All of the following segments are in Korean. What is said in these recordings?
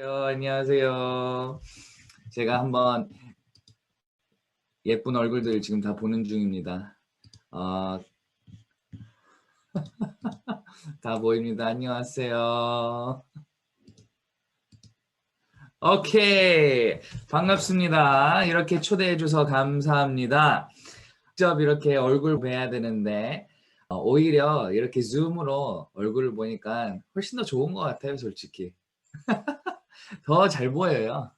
안녕하세요. 제가 한번 예쁜 얼굴들 지금 다 보는 중입니다. 다 보입니다. 안녕하세요. 오케이. 반갑습니다. 이렇게 초대해 줘서 감사합니다. 직접 이렇게 얼굴 뵈야 되는데 오히려 이렇게 줌으로 얼굴을 보니까 훨씬 더 좋은 것 같아요, 솔직히. 더 잘 보여요.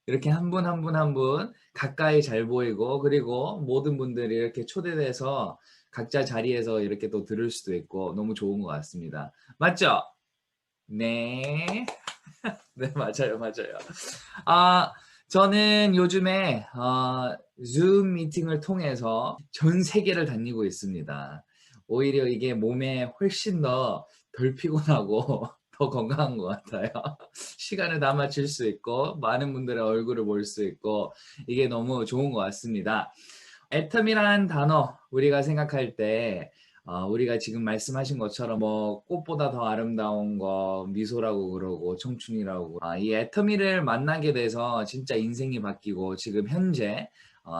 이렇게 한 분 한 분 한 분 가까이 잘 보이고, 그리고 모든 분들이 이렇게 초대돼서 각자 자리에서 이렇게 또 들을 수도 있고 너무 좋은 것 같습니다. 맞죠? 네. 네, 맞아요, 맞아요. 아, 저는 요즘에 줌 미팅을 통해서 전 세계를 다니고 있습니다. 오히려 이게 몸에 훨씬 더 덜 피곤하고 더 건강한 것 같아요. 시간을 다 맞출 수 있고 많은 분들의 얼굴을 볼 수 있고 이게 너무 좋은 것 같습니다. 애텀이라는 단어 우리가 생각할 때 우리가 지금 말씀하신 것처럼 뭐 꽃보다 더 아름다운 거 미소라고 그러고 청춘이라고, 이 애터미를 만나게 돼서 진짜 인생이 바뀌고 지금 현재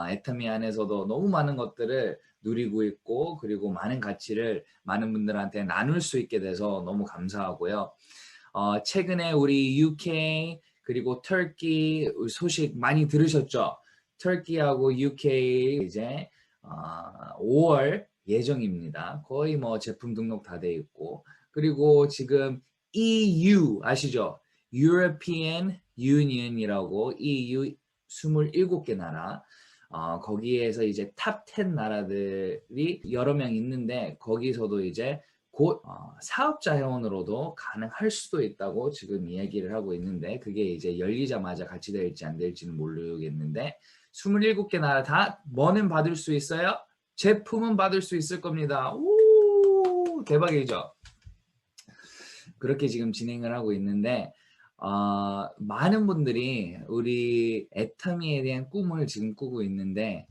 애터미 안에서도 너무 많은 것들을 누리고 있고, 그리고 많은 가치를 많은 분들한테 나눌 수 있게 돼서 너무 감사하고요. 최근에 우리 UK 그리고 터키 소식 많이 들으셨죠? 터키하고 UK 이제 5월 예정입니다. 거의 뭐 제품 등록 다 돼 있고, 그리고 지금 EU 아시죠? European Union이라고 EU 27개 나라, 거기에서 이제 탑 10 나라들이 여러 명 있는데 거기서도 이제 곧 사업자 회원으로도 가능할 수도 있다고 지금 이야기를 하고 있는데, 그게 이제 열리자마자 같이 될지 안 될지는 모르겠는데 27개 나라 다 뭐는 받을 수 있어요? 제품은 받을 수 있을 겁니다. 오, 대박이죠? 그렇게 지금 진행을 하고 있는데 많은 분들이 우리 애터미에 대한 꿈을 지금 꾸고 있는데,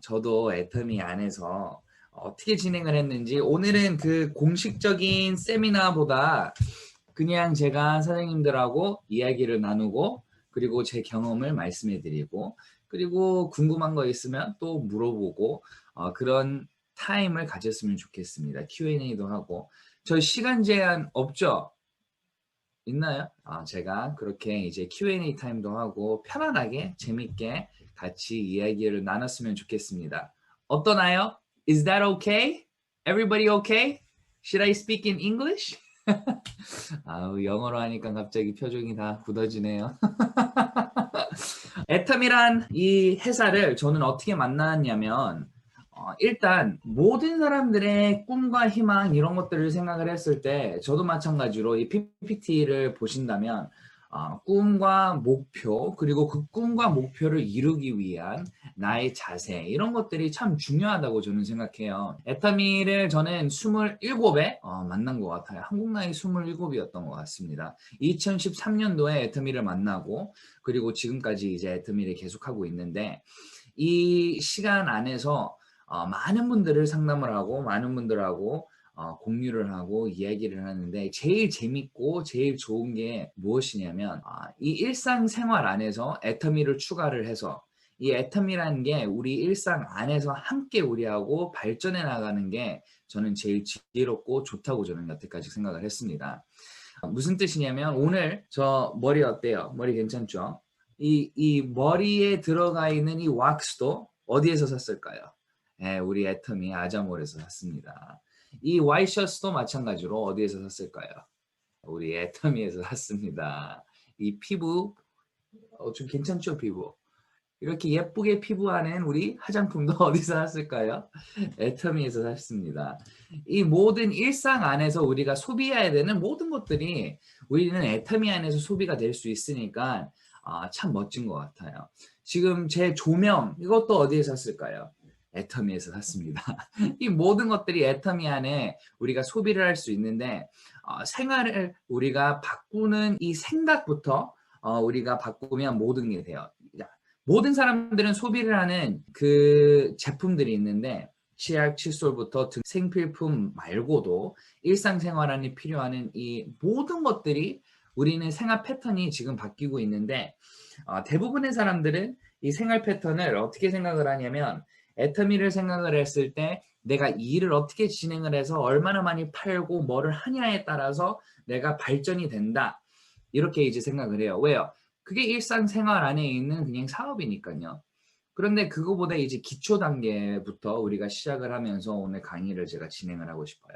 저도 애터미 안에서 어떻게 진행을 했는지, 오늘은 그 공식적인 세미나보다 그냥 제가 사장님들하고 이야기를 나누고, 그리고 제 경험을 말씀해 드리고, 그리고 궁금한 거 있으면 또 물어보고, 그런 타임을 가졌으면 좋겠습니다. Q&A도 하고. 저희 시간 제한 없죠? 있나요? 제가 그렇게 이제 Q&A 타임도 하고 편안하게 재밌게 같이 이야기를 나눴으면 좋겠습니다. 어떠나요? Is that okay? Everybody okay? Should I speak in English? 영어로 하니까 갑자기 표정이 다 굳어지네요. 애텀이란 이 회사를 저는 어떻게 만났냐면, 일단 모든 사람들의 꿈과 희망 이런 것들을 생각을 했을 때 저도 마찬가지로 이 PPT를 보신다면 꿈과 목표, 그리고 그 꿈과 목표를 이루기 위한 나의 자세, 이런 것들이 참 중요하다고 저는 생각해요. 애터미를 저는 27에 만난 것 같아요. 한국 나이 27이었던 것 같습니다. 2013년도에 애터미를 만나고, 그리고 지금까지 이제 애터미를 계속하고 있는데, 이 시간 안에서 많은 분들을 상담을 하고 많은 분들하고 공유를 하고 이야기를 하는데, 제일 재밌고 제일 좋은 게 무엇이냐면 이 일상생활 안에서 애터미를 추가를 해서, 이 애터미라는 게 우리 일상 안에서 함께 우리하고 발전해 나가는 게 저는 제일 지혜롭고 좋다고 저는 여태까지 생각을 했습니다. 무슨 뜻이냐면, 오늘 저 머리 어때요? 머리 괜찮죠? 이 머리에 들어가 있는 이 왁스도 어디에서 샀을까요? 우리 애터미 아자몰에서 샀습니다. 이 와이셔츠도 마찬가지로 어디에서 샀을까요? 우리 애터미에서 샀습니다. 이 피부 좀 괜찮죠, 피부? 이렇게 예쁘게 피부하는 우리 화장품도 어디서 샀을까요? 애터미에서 샀습니다. 이 모든 일상 안에서 우리가 소비해야 되는 모든 것들이 우리는 애터미 안에서 소비가 될 수 있으니까 참 멋진 것 같아요. 지금 제 조명 이것도 어디에 샀을까요? 애터미에서 샀습니다. 이 모든 것들이 애터미 안에 우리가 소비를 할 수 있는데, 생활을 우리가 바꾸는 이 생각부터 우리가 바꾸면 모든 게 돼요. 모든 사람들은 소비를 하는 그 제품들이 있는데, 치약, 칫솔부터 등 생필품 말고도 일상생활 안에 필요한 이 모든 것들이 우리는 생활 패턴이 지금 바뀌고 있는데 대부분의 사람들은 이 생활 패턴을 어떻게 생각을 하냐면 애터미를 생각을 했을 때 내가 이 일을 어떻게 진행을 해서 얼마나 많이 팔고 뭐를 하냐에 따라서 내가 발전이 된다. 이렇게 이제 생각을 해요. 왜요? 그게 일상생활 안에 있는 그냥 사업이니까요. 그런데 그거보다 이제 기초 단계부터 우리가 시작을 하면서 오늘 강의를 제가 진행을 하고 싶어요.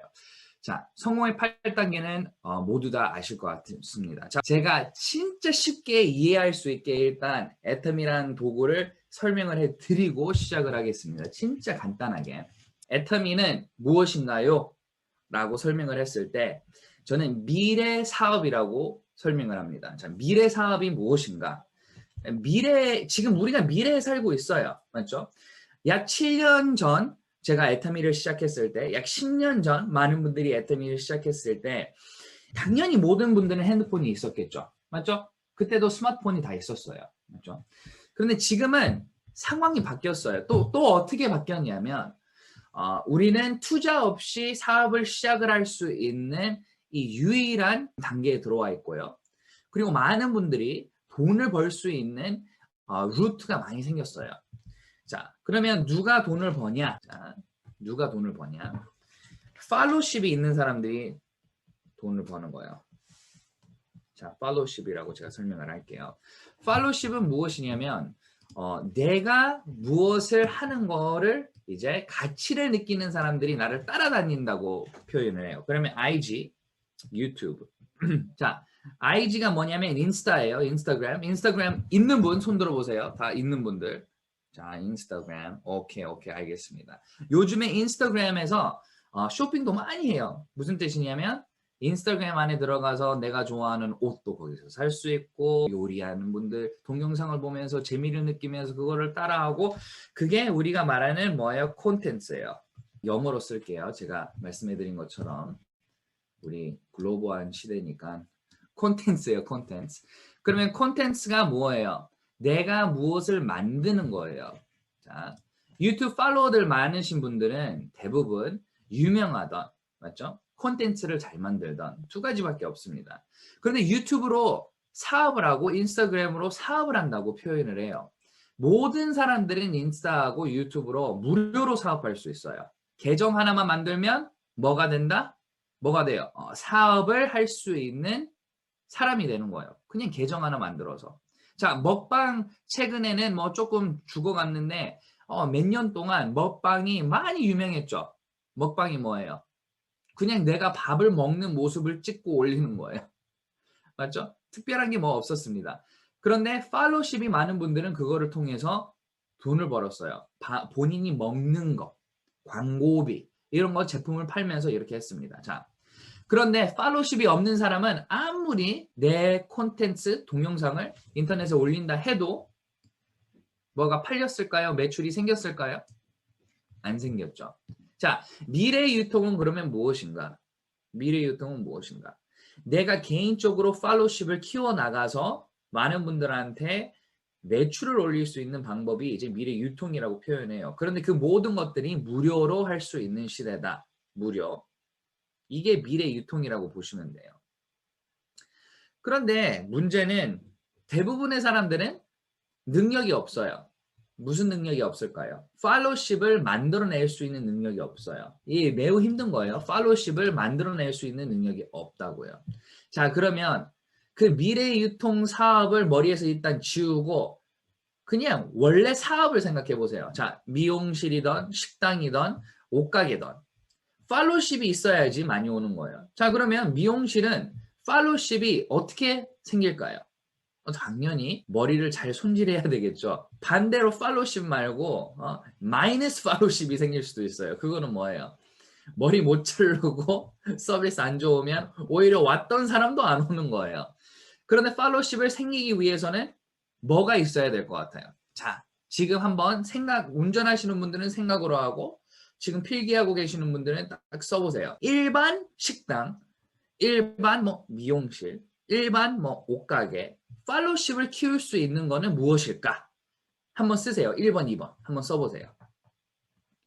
자, 성공의 8단계는 모두 다 아실 것 같습니다. 자, 제가 진짜 쉽게 이해할 수 있게 일단 애터미라는 도구를 설명을 해드리고 시작을 하겠습니다. 진짜 간단하게. 애터미는 무엇인가요? 라고 설명을 했을 때 저는 미래 사업이라고 설명을 합니다. 자, 미래 사업이 무엇인가? 지금 우리가 미래에 살고 있어요. 맞죠? 약 7년 전 제가 애터미를 시작했을 때, 약 10년 전 많은 분들이 애터미를 시작했을 때 당연히 모든 분들은 핸드폰이 있었겠죠. 맞죠? 그때도 스마트폰이 다 있었어요. 맞죠? 그런데 지금은 상황이 바뀌었어요. 또 어떻게 바뀌었냐면 우리는 투자 없이 사업을 시작을 할 수 있는 이 유일한 단계에 들어와 있고요. 그리고 많은 분들이 돈을 벌 수 있는 루트가 많이 생겼어요. 자, 그러면 누가 돈을 버냐? 자, 누가 돈을 버냐? 팔로우십이 있는 사람들이 돈을 버는 거예요. 자, 팔로우십이라고 제가 설명을 할게요. 팔로우십은 무엇이냐면 내가 무엇을 하는 거를 이제 가치를 느끼는 사람들이 나를 따라다닌다고 표현을 해요. 그러면 IG, 유튜브. 자, IG가 뭐냐면 인스타예요. 인스타그램 있는 분 손 들어보세요. 다 있는 분들. 자, 인스타그램. 오케이, 알겠습니다. 요즘에 인스타그램에서 쇼핑도 많이 해요. 무슨 뜻이냐면 인스타그램 안에 들어가서 내가 좋아하는 옷도 거기서 살 수 있고 요리하는 분들 동영상을 보면서 재미를 느끼면서 그거를 따라하고 그게 우리가 말하는 뭐예요? 콘텐츠예요. 영어로 쓸게요. 제가 말씀해드린 것처럼 우리 글로벌한 시대니까 콘텐츠예요. 콘텐츠. 그러면 콘텐츠가 뭐예요? 내가 무엇을 만드는 거예요. 자, 유튜브 팔로워들 많으신 분들은 대부분 유명하던 맞죠? 콘텐츠를 잘 만들던 두 가지밖에 없습니다. 그런데 유튜브로 사업을 하고 인스타그램으로 사업을 한다고 표현을 해요. 모든 사람들은 인스타하고 유튜브로 무료로 사업할 수 있어요. 계정 하나만 만들면 뭐가 된다? 뭐가 돼요? 사업을 할 수 있는 사람이 되는 거예요. 그냥 계정 하나 만들어서. 자, 먹방 최근에는 뭐 조금 죽어갔는데 몇 년 동안 먹방이 많이 유명했죠. 먹방이 뭐예요? 그냥 내가 밥을 먹는 모습을 찍고 올리는 거예요. 맞죠? 특별한 게 뭐 없었습니다. 그런데 팔로우십이 많은 분들은 그거를 통해서 돈을 벌었어요. 본인이 먹는 거, 광고비 이런 거 제품을 팔면서 이렇게 했습니다. 자, 그런데 팔로우십이 없는 사람은 아무리 내 콘텐츠, 동영상을 인터넷에 올린다 해도 뭐가 팔렸을까요? 매출이 생겼을까요? 안 생겼죠. 자, 미래 유통은 그러면 무엇인가? 미래 유통은 무엇인가? 내가 개인적으로 팔로우십을 키워나가서 많은 분들한테 매출을 올릴 수 있는 방법이 이제 미래 유통이라고 표현해요. 그런데 그 모든 것들이 무료로 할 수 있는 시대다. 무료. 이게 미래 유통이라고 보시면 돼요. 그런데 문제는 대부분의 사람들은 능력이 없어요. 무슨 능력이 없을까요? 팔로우십을 만들어낼 수 있는 능력이 없어요. 이게 매우 힘든 거예요. 팔로우십을 만들어낼 수 있는 능력이 없다고요. 자, 그러면 그 미래 유통 사업을 머리에서 일단 지우고 그냥 원래 사업을 생각해 보세요. 자, 미용실이든 식당이든 옷가게든 팔로우십이 있어야지 많이 오는 거예요. 자, 그러면 미용실은 팔로우십이 어떻게 생길까요? 당연히 머리를 잘 손질해야 되겠죠. 반대로 팔로우십 말고 마이너스 팔로우십이 생길 수도 있어요. 그거는 뭐예요? 머리 못 자르고 서비스 안 좋으면 오히려 왔던 사람도 안 오는 거예요. 그런데 팔로우십을 생기기 위해서는 뭐가 있어야 될 것 같아요? 자, 지금 한번 운전하시는 분들은 생각으로 하고 지금 필기하고 계시는 분들은 딱 써보세요. 일반 식당, 일반 미용실, 일반 옷가게, 팔로우십을 키울 수 있는 거는 무엇일까? 한번 쓰세요. 1번, 2번. 한번 써보세요.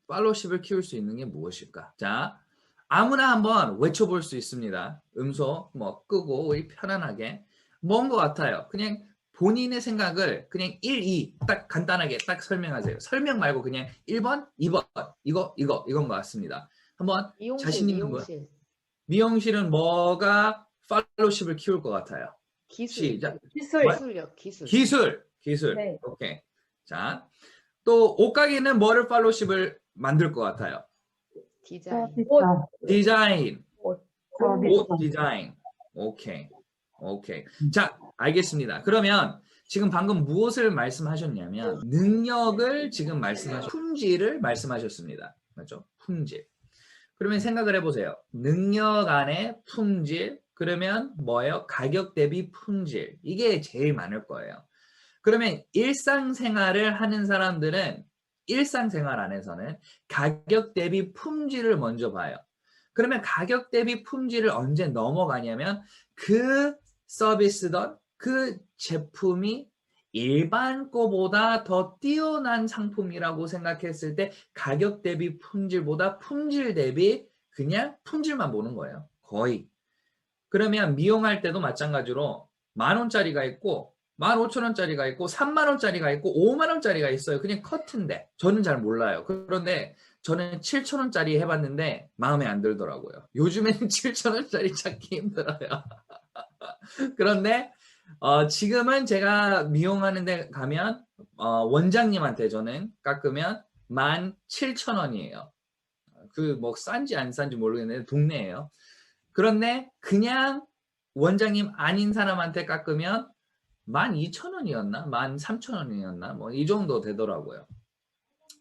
팔로우십을 키울 수 있는 게 무엇일까? 자, 아무나 한번 외쳐볼 수 있습니다. 음소 뭐 끄고 우리 편안하게. 뭔 것 같아요? 그냥 본인의 생각을 그냥 1, 2 딱 간단하게 딱 설명하세요. 설명 말고 그냥 1번, 2번 이건 것 같습니다. 한번 미용실, 자신 있는 분. 미용실. 미용실은 뭐가 팔로우십을 키울 것 같아요? 기술. 시작. 기술. 기술력, 기술. 기술. 네. 오케이. 자, 또 옷가게는 뭐를 팔로우십을 만들 것 같아요? 디자인. 디자인. 서비스. 옷 디자인. 오케이. 자, 알겠습니다. 그러면 지금 방금 무엇을 말씀하셨냐면 능력을 지금 품질을 말씀하셨습니다. 맞죠? 품질. 그러면 생각을 해보세요. 능력 안에 품질, 그러면 뭐예요? 가격 대비 품질. 이게 제일 많을 거예요. 그러면 일상생활을 하는 사람들은 일상생활 안에서는 가격 대비 품질을 먼저 봐요. 그러면 가격 대비 품질을 언제 넘어가냐면 그 서비스든 그 제품이 일반 거보다 더 뛰어난 상품이라고 생각했을 때 가격 대비 품질보다 품질 대비 그냥 품질만 보는 거예요. 거의. 그러면 미용할 때도 마찬가지로 10,000원짜리가 있고 15,000원짜리가 있고 30,000원짜리가 있고 50,000원짜리가 있어요. 그냥 커트인데 저는 잘 몰라요. 그런데 저는 7,000원짜리 해봤는데 마음에 안 들더라고요. 요즘에는 7,000원짜리 찾기 힘들어요. 그런데 지금은 제가 미용하는 데 가면 원장님한테 저는 깎으면 17,000원이에요. 그 뭐 싼지 안 싼지 모르겠는데 동네예요. 그런데 그냥 원장님 아닌 사람한테 깎으면 12,000원이었나? 13,000원이었나? 뭐 이 정도 되더라고요.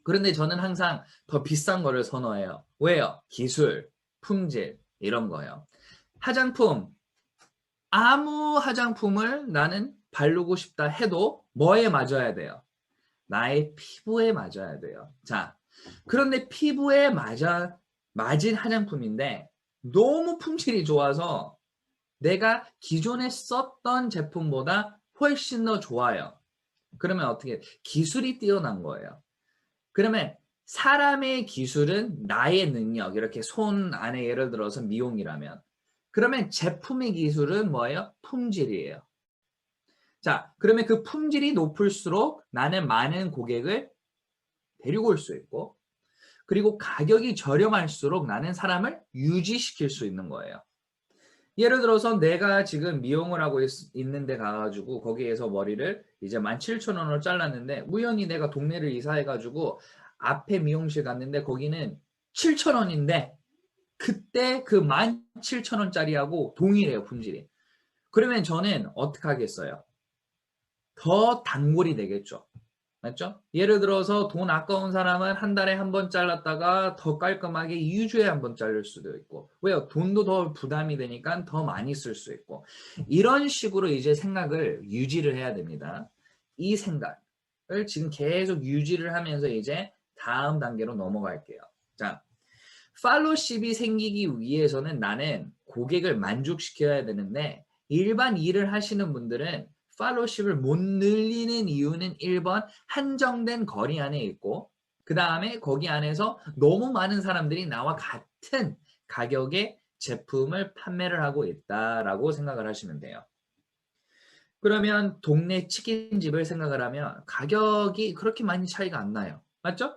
그런데 저는 항상 더 비싼 거를 선호해요. 왜요? 기술, 품질 이런 거예요. 화장품, 아무 화장품을 나는 바르고 싶다 해도 뭐에 맞아야 돼요? 나의 피부에 맞아야 돼요. 자, 그런데 피부에 맞은 화장품인데 너무 품질이 좋아서 내가 기존에 썼던 제품보다 훨씬 더 좋아요. 그러면 어떻게 기술이 뛰어난 거예요. 그러면 사람의 기술은 나의 능력, 이렇게 손 안에 예를 들어서 미용이라면 그러면 제품의 기술은 뭐예요? 품질이에요. 자, 그러면 그 품질이 높을수록 나는 많은 고객을 데리고 올 수 있고 그리고 가격이 저렴할수록 나는 사람을 유지시킬 수 있는 거예요. 예를 들어서 내가 지금 미용을 하고 있는데 가가지고 거기에서 머리를 이제 17,000원으로 잘랐는데 우연히 내가 동네를 이사해가지고 앞에 미용실 갔는데 거기는 7,000원인데 그때 그 17,000원짜리하고 동일해요, 품질이. 그러면 저는 어떻게 하겠어요? 더 단골이 되겠죠. 맞죠? 예를 들어서 돈 아까운 사람은 한 달에 한 번 잘랐다가 더 깔끔하게 2주에 한 번 자를 수도 있고 왜요? 돈도 더 부담이 되니까 더 많이 쓸 수 있고 이런 식으로 이제 생각을 유지를 해야 됩니다. 이 생각을 지금 계속 유지를 하면서 이제 다음 단계로 넘어갈게요. 자, 팔로우십이 생기기 위해서는 나는 고객을 만족시켜야 되는데 일반 일을 하시는 분들은 팔로우십을 못 늘리는 이유는 1번 한정된 거리 안에 있고 그 다음에 거기 안에서 너무 많은 사람들이 나와 같은 가격의 제품을 판매를 하고 있다라고 생각을 하시면 돼요. 그러면 동네 치킨집을 생각을 하면 가격이 그렇게 많이 차이가 안 나요. 맞죠?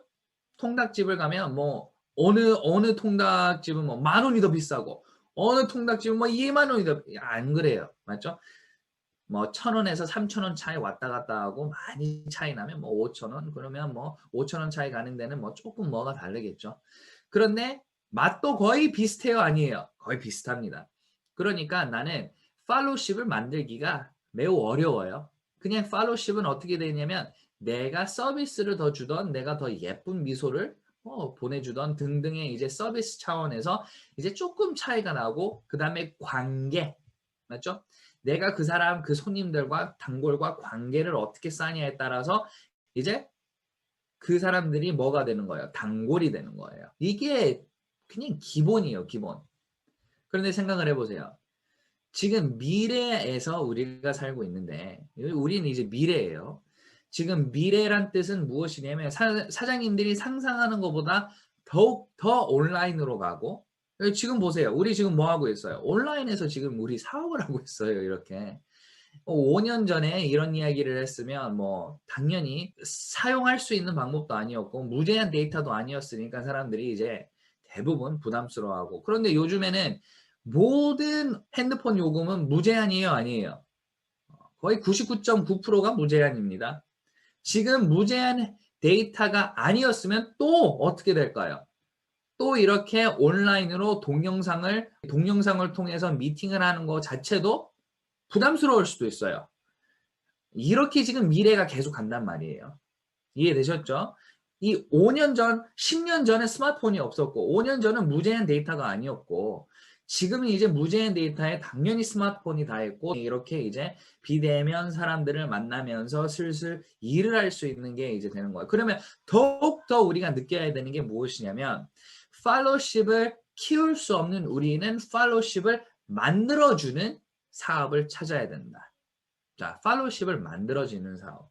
통닭집을 가면 뭐 어느 통닭집은 뭐 10,000원이 더 비싸고 어느 통닭집은 뭐 20,000원이 더 안 그래요. 맞죠? 뭐 1,000원에서 3,000원 차이 왔다 갔다 하고 많이 차이 나면 뭐 5,000원 그러면 뭐 5,000원 차이 가는 데는 뭐 조금 뭐가 다르겠죠. 그런데 맛도 거의 비슷해요, 아니에요? 거의 비슷합니다. 그러니까 나는 팔로우십을 만들기가 매우 어려워요. 그냥 팔로우십은 어떻게 되냐면 내가 서비스를 더 주던 내가 더 예쁜 미소를 보내주던 등등의 이제 서비스 차원에서 이제 조금 차이가 나고 그 다음에 관계 맞죠? 내가 그 사람 그 손님들과 단골과 관계를 어떻게 쌓냐에 따라서 이제 그 사람들이 뭐가 되는 거예요? 단골이 되는 거예요. 이게 그냥 기본이에요, 기본. 그런데 생각을 해보세요. 지금 미래에서 우리가 살고 있는데 우리는 이제 미래예요. 지금 미래란 뜻은 무엇이냐면 사장님들이 상상하는 것보다 더욱 더 온라인으로 가고 지금 보세요. 우리 지금 뭐 하고 있어요? 온라인에서 지금 우리 사업을 하고 있어요. 이렇게. 5년 전에 이런 이야기를 했으면 뭐 당연히 사용할 수 있는 방법도 아니었고 무제한 데이터도 아니었으니까 사람들이 이제 대부분 부담스러워하고, 그런데 요즘에는 모든 핸드폰 요금은 무제한이에요, 아니에요? 거의 99.9%가 무제한입니다. 지금 무제한 데이터가 아니었으면 또 어떻게 될까요? 또 이렇게 온라인으로 동영상을 통해서 미팅을 하는 것 자체도 부담스러울 수도 있어요. 이렇게 지금 미래가 계속 간단 말이에요. 이해되셨죠? 이 5년 전, 10년 전에 스마트폰이 없었고 5년 전은 무제한 데이터가 아니었고 지금은 이제 무제한 데이터에 당연히 스마트폰이 다 있고 이렇게 이제 비대면 사람들을 만나면서 슬슬 일을 할 수 있는 게 이제 되는 거예요. 그러면 더욱더 우리가 느껴야 되는 게 무엇이냐면 팔로우십을 키울 수 없는 우리는 팔로우십을 만들어주는 사업을 찾아야 된다. 자, 팔로우십을 만들어지는 사업.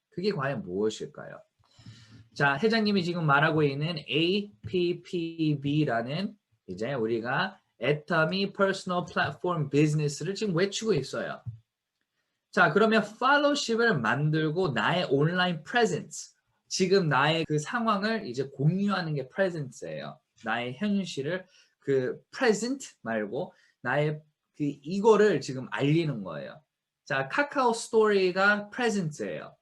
그게 과연 무엇일까요? 자, 회장님이 지금 말하고 있는 APPB라는 이제 우리가 애터미 퍼스널 플랫폼 비즈니스를 지금 외치고 있어요. 자, 그러면 팔로우십을 만들고 나의 온라인 프레젠스, 지금 나의 그 상황을 이제 공유하는 게 프레젠스예요. 나의 현실을 그 프레젠트 말고 나의 그 이거를 지금 알리는 거예요. 자, 카카오 스토리가 프레젠트예요.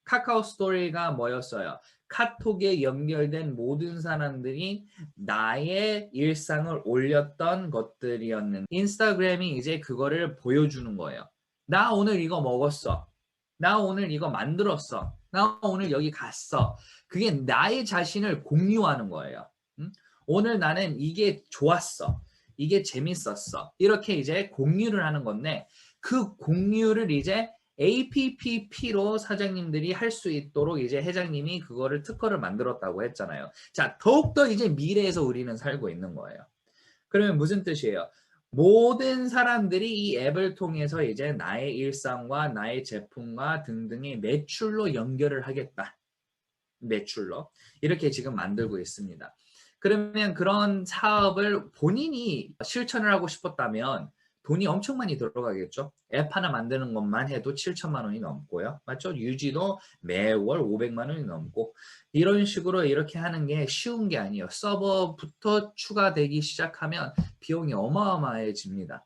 카카오 스토리가 뭐였어요? 카톡에 연결된 모든 사람들이 나의 일상을 올렸던 것들이었는데 인스타그램이 이제 그거를 보여주는 거예요. 나 오늘 이거 먹었어. 나 오늘 이거 만들었어. 나 오늘 여기 갔어. 그게 나의 자신을 공유하는 거예요. 응? 오늘 나는 이게 좋았어. 이게 재밌었어. 이렇게 이제 공유를 하는 건데 그 공유를 이제 APP로 사장님들이 할 수 있도록 이제 회장님이 그거를 특허를 만들었다고 했잖아요. 자, 더욱더 이제 미래에서 우리는 살고 있는 거예요. 그러면 무슨 뜻이에요? 모든 사람들이 이 앱을 통해서 이제 나의 일상과 나의 제품과 등등의 매출로 연결을 하겠다. 매출로. 이렇게 지금 만들고 있습니다. 그러면 그런 사업을 본인이 실천을 하고 싶었다면 돈이 엄청 많이 들어가겠죠. 앱 하나 만드는 것만 해도 7천만 원이 넘고요. 맞죠? 유지도 매월 500만 원이 넘고 이런 식으로 이렇게 하는 게 쉬운 게 아니에요. 서버부터 추가되기 시작하면 비용이 어마어마해집니다.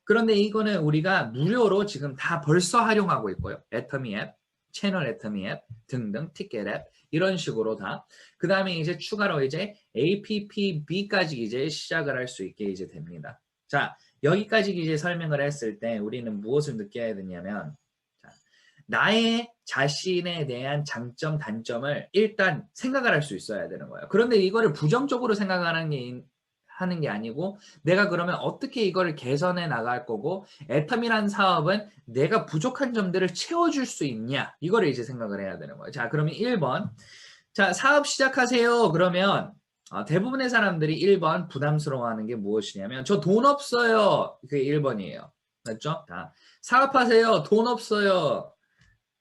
그런데 이거는 우리가 무료로 지금 다 벌써 활용하고 있고요. 애터미 앱, 채널 애터미 앱 등등 티켓 앱 이런 식으로 다. 그 다음에 이제 추가로 이제 APPB까지 이제 시작을 할 수 있게 이제 됩니다. 자, 여기까지 이제 설명을 했을 때 우리는 무엇을 느껴야 되냐면 자, 나의 자신에 대한 장점, 단점을 일단 생각을 할 수 있어야 되는 거예요. 그런데 이거를 부정적으로 하는 게 아니고 내가 그러면 어떻게 이거를 개선해 나갈 거고 애텀이라는 사업은 내가 부족한 점들을 채워줄 수 있냐 이거를 이제 생각을 해야 되는 거예요. 자, 그러면 1번 자, 사업 시작하세요. 그러면 대부분의 사람들이 1번 부담스러워하는 게 무엇이냐면 저 돈 없어요. 그게 1번이에요. 맞죠? 자, 사업하세요. 돈 없어요.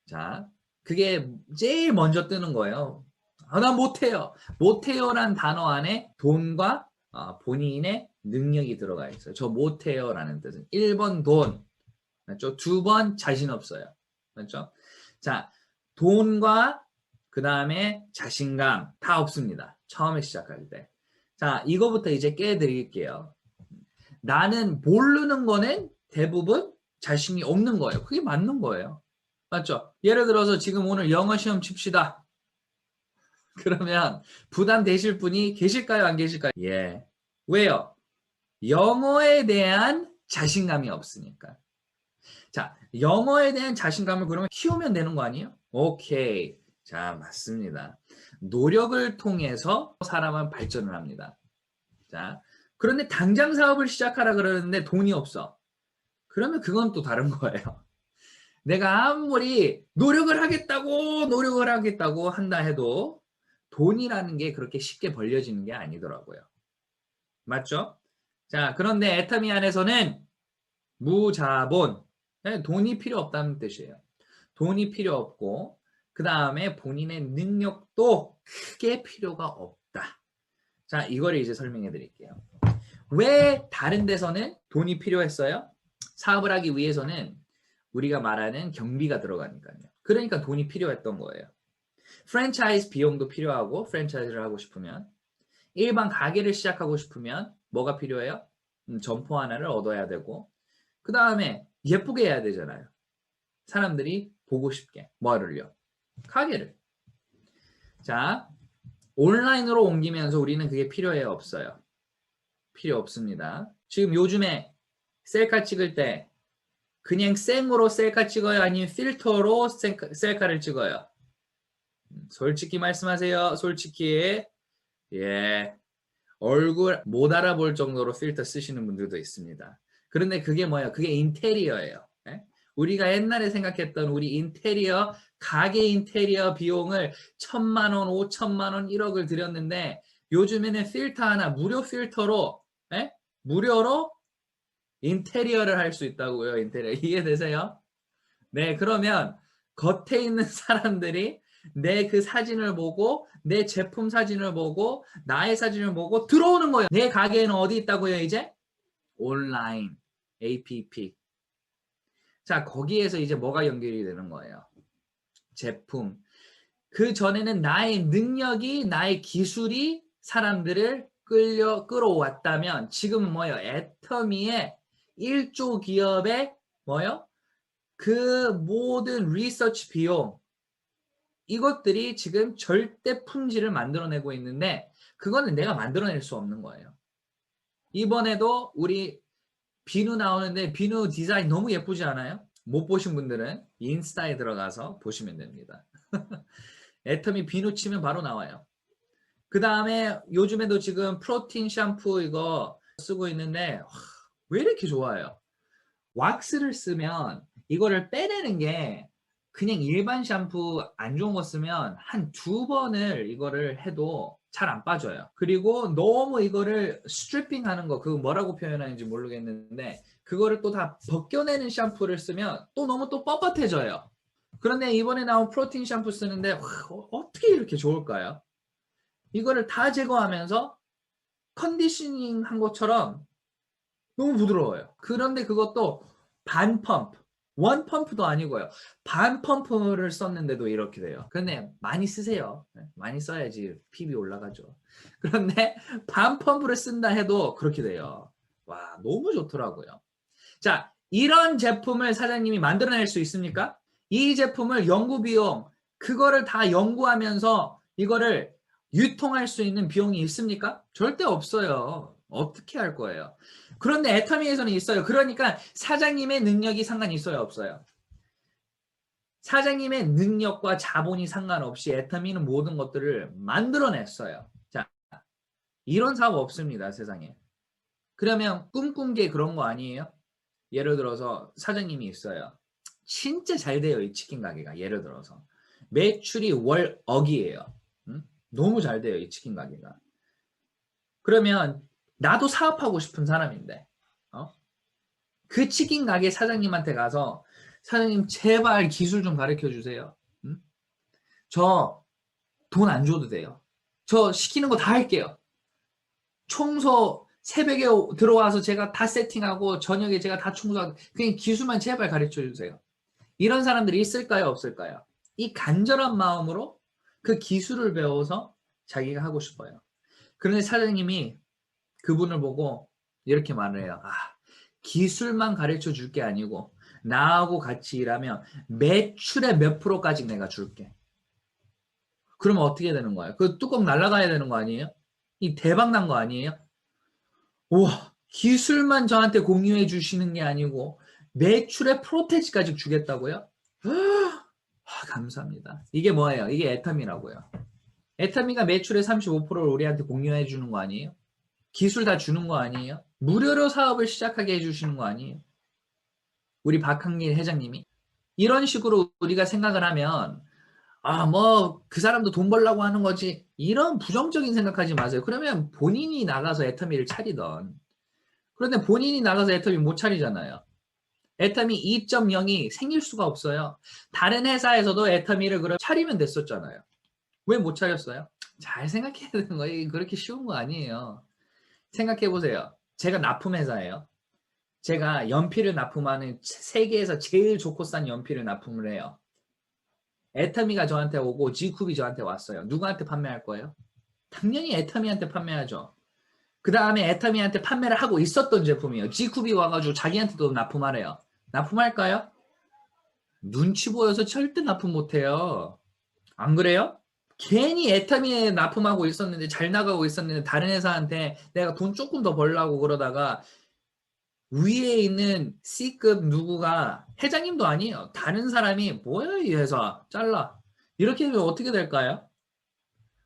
자, 그게 제일 먼저 뜨는 거예요. 나 못해요. 못해요란 단어 안에 돈과 본인의 능력이 들어가 있어요. 저 못해요라는 뜻은 1번 돈, 맞죠? 2번 자신 없어요. 맞죠? 자, 돈과 그 다음에 자신감 다 없습니다. 처음에 시작할 때. 자, 이거부터 이제 깨드릴게요. 나는 모르는 거는 대부분 자신이 없는 거예요. 그게 맞는 거예요. 맞죠? 예를 들어서 지금 오늘 영어 시험 칩시다. 그러면 부담 되실 분이 계실까요? 안 계실까요? 예. 왜요? 영어에 대한 자신감이 없으니까. 자, 영어에 대한 자신감을 그러면 키우면 되는 거 아니에요? 오케이. 자, 맞습니다. 노력을 통해서 사람은 발전을 합니다. 자, 그런데 당장 사업을 시작하라 그러는데 돈이 없어. 그러면 그건 또 다른 거예요. 내가 아무리 노력을 하겠다고 한다 해도 돈이라는 게 그렇게 쉽게 벌려지는 게 아니더라고요. 맞죠? 자, 그런데 애터미 안에서는 무자본, 돈이 필요 없다는 뜻이에요. 돈이 필요 없고 그 다음에 본인의 능력도 크게 필요가 없다. 자, 이거를 이제 설명해 드릴게요. 왜 다른 데서는 돈이 필요했어요? 사업을 하기 위해서는 우리가 말하는 경비가 들어가니까요. 그러니까 돈이 필요했던 거예요. 프랜차이즈 비용도 필요하고 프랜차이즈를 하고 싶으면 일반 가게를 시작하고 싶으면 뭐가 필요해요? 점포 하나를 얻어야 되고 그 다음에 예쁘게 해야 되잖아요. 사람들이 보고 싶게. 뭐를요? 가게를. 자, 온라인으로 옮기면서 우리는 그게 필요해요? 없어요? 필요 없습니다. 지금 요즘에 셀카 찍을 때 그냥 생으로 셀카 찍어요? 아니면 필터로 셀카를 찍어요? 솔직히 말씀하세요. 솔직히. 예. 얼굴 못 알아볼 정도로 필터 쓰시는 분들도 있습니다. 그런데 그게 뭐예요? 그게 인테리어예요. 예? 우리가 옛날에 생각했던 우리 인테리어, 가게 인테리어 비용을 1,000만 원, 5천만 원, 1억을 들였는데 요즘에는 필터 하나 무료 필터로 예? 무료로 인테리어를 할 수 있다고요. 인테리어. 이해되세요? 네, 그러면 겉에 있는 사람들이 내 그 사진을 보고 내 제품 사진을 보고 나의 사진을 보고 들어오는 거예요. 내 가게에는 어디 있다고요, 이제? 온라인, APP. 자, 거기에서 이제 뭐가 연결이 되는 거예요? 제품. 그 전에는 나의 능력이, 나의 기술이 사람들을 끌어왔다면 지금은 뭐예요? 애터미의 1조 기업의 뭐예요? 그 모든 리서치 비용 이것들이 지금 절대 품질을 만들어내고 있는데 그거는 내가 만들어낼 수 없는 거예요. 이번에도 우리 비누 나오는데 비누 디자인 너무 예쁘지 않아요? 못 보신 분들은 인스타에 들어가서 보시면 됩니다. 애터미 비누 치면 바로 나와요. 그 다음에 요즘에도 지금 프로틴 샴푸 이거 쓰고 있는데 왜 이렇게 좋아요? 왁스를 쓰면 이거를 빼내는 게 그냥 일반 샴푸 안 좋은 거 쓰면 한 2번을 이거를 해도 잘 안 빠져요. 그리고 너무 이거를 스트리핑 하는 거 그거 뭐라고 표현하는지 모르겠는데 그거를 또 다 벗겨내는 샴푸를 쓰면 또 너무 또 뻣뻣해져요. 그런데 이번에 나온 프로틴 샴푸 쓰는데 어떻게 이렇게 좋을까요? 이거를 다 제거하면서 컨디셔닝 한 것처럼 너무 부드러워요. 그런데 그것도 반 펌프, 원 펌프도 아니고요. 반 펌프를 썼는데도 이렇게 돼요. 그런데 많이 쓰세요. 많이 써야지 PB 올라가죠. 그런데 반 펌프를 쓴다 해도 그렇게 돼요. 와, 너무 좋더라고요. 자, 이런 제품을 사장님이 만들어낼 수 있습니까? 이 제품을 연구 비용, 그거를 다 연구하면서 이거를 유통할 수 있는 비용이 있습니까? 절대 없어요. 어떻게 할 거예요? 그런데 애터미에서는 있어요. 그러니까 사장님의 능력이 상관이 있어요, 없어요? 사장님의 능력과 자본이 상관없이 애터미는 모든 것들을 만들어냈어요. 자, 이런 사업 없습니다, 세상에. 그러면 꿈꾼 게 그런 거 아니에요? 예를 들어서 사장님이 있어요. 진짜 잘 돼요, 이 치킨 가게가. 예를 들어서 매출이 월 억이에요. 너무 잘 돼요, 이 치킨 가게가. 그러면 나도 사업하고 싶은 사람인데 그 치킨 가게 사장님한테 가서 사장님 제발 기술 좀 가르쳐 주세요. 저 돈 안 줘도 돼요. 저 시키는 거 다 할게요. 청소 새벽에 들어와서 제가 다 세팅하고 저녁에 제가 다 청소하고 그냥 기술만 제발 가르쳐 주세요. 이런 사람들이 있을까요? 없을까요? 이 간절한 마음으로 그 기술을 배워서 자기가 하고 싶어요. 그런데 사장님이 그분을 보고 이렇게 말을 해요. 기술만 가르쳐 줄 게 아니고 나하고 같이 일하면 매출의 몇 프로까지 내가 줄게. 그러면 어떻게 되는 거예요? 그 뚜껑 날아가야 되는 거 아니에요? 이 대박 난 거 아니에요? 우와, 기술만 저한테 공유해 주시는 게 아니고 매출의 프로테지까지 주겠다고요? 감사합니다. 이게 뭐예요? 이게 애터미라고요. 애터미가 매출의 35%를 우리한테 공유해 주는 거 아니에요? 기술 다 주는 거 아니에요? 무료로 사업을 시작하게 해주시는 거 아니에요? 우리 박항일 회장님이 이런 식으로 우리가 생각을 하면 뭐 그 사람도 돈 벌려고 하는 거지 이런 부정적인 생각하지 마세요. 그러면 본인이 나가서 애터미를 차리던 그런데 본인이 나가서 애터미 못 차리잖아요. 애터미 2.0이 생길 수가 없어요. 다른 회사에서도 애터미를 그럼 차리면 됐었잖아요. 왜 못 차렸어요? 잘 생각해야 되는 거예요. 그렇게 쉬운 거 아니에요. 생각해 보세요. 제가 납품회사예요. 제가 연필을 납품하는 세계에서 제일 좋고 싼 연필을 납품을 해요. 애터미가 저한테 오고 G쿱이 저한테 왔어요. 누구한테 판매할 거예요? 당연히 애터미한테 판매하죠. 그 다음에 애터미한테 판매를 하고 있었던 제품이에요. G쿱이 와가지고 자기한테도 납품하래요. 납품할까요? 눈치 보여서 절대 납품 못해요. 안 그래요? 괜히 애터미에 납품하고 있었는데 잘 나가고 있었는데 다른 회사한테 내가 돈 조금 더 벌려고 그러다가 위에 있는 C급 누구가 회장님도 아니에요. 다른 사람이 뭐야 이 회사 잘라. 이렇게 되면 어떻게 될까요?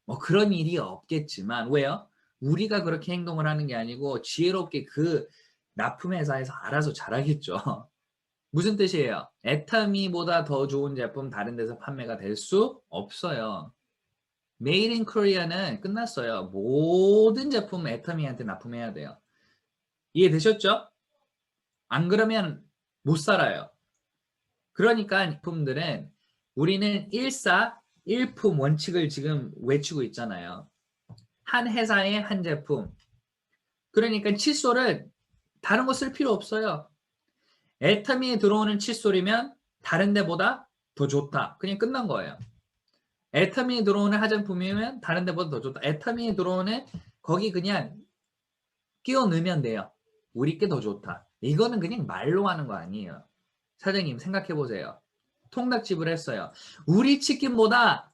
뭐 그런 일이 없겠지만 왜요? 우리가 그렇게 행동을 하는 게 아니고 지혜롭게 그 납품회사에서 알아서 잘하겠죠. 무슨 뜻이에요? 애터미보다 더 좋은 제품 다른 데서 판매가 될 수 없어요. Made in Korea는 끝났어요. 모든 제품 애터미한테 납품해야 돼요. 이해되셨죠? 안 그러면 못 살아요. 그러니까 제품들은 우리는 일사, 일품 원칙을 지금 외치고 있잖아요. 한 회사의 한 제품. 그러니까 칫솔은 다른 거 쓸 필요 없어요. 애터미에 들어오는 칫솔이면 다른 데보다 더 좋다. 그냥 끝난 거예요. 애터미에 들어오는 화장품이면 다른 데보다 더 좋다. 애터미에 들어오는 거기 그냥 끼워 넣으면 돼요. 우리 게 더 좋다. 이거는 그냥 말로 하는 거 아니에요. 사장님 생각해 보세요. 통닭집을 했어요. 우리 치킨보다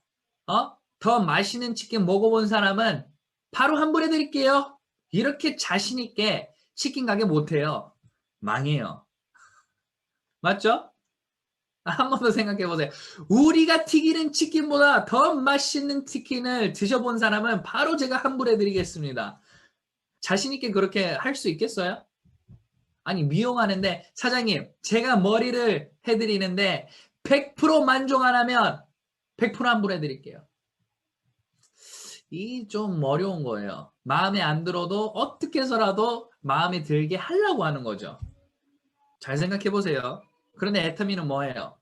더 맛있는 치킨 먹어본 사람은 바로 환불해 드릴게요. 이렇게 자신 있게 치킨 가게 못해요. 망해요. 맞죠? 한 번 더 생각해 보세요. 우리가 튀기는 치킨보다 더 맛있는 치킨을 드셔본 사람은 바로 제가 환불해 드리겠습니다. 자신 있게 그렇게 할 수 있겠어요? 아니 미용하는데 사장님 제가 머리를 해드리는데 100% 만족 안 하면 100% 환불해 드릴게요. 이 좀 어려운 거예요. 마음에 안 들어도 어떻게 해서라도 마음에 들게 하려고 하는 거죠. 잘 생각해 보세요. 그런데 애터미는 뭐예요?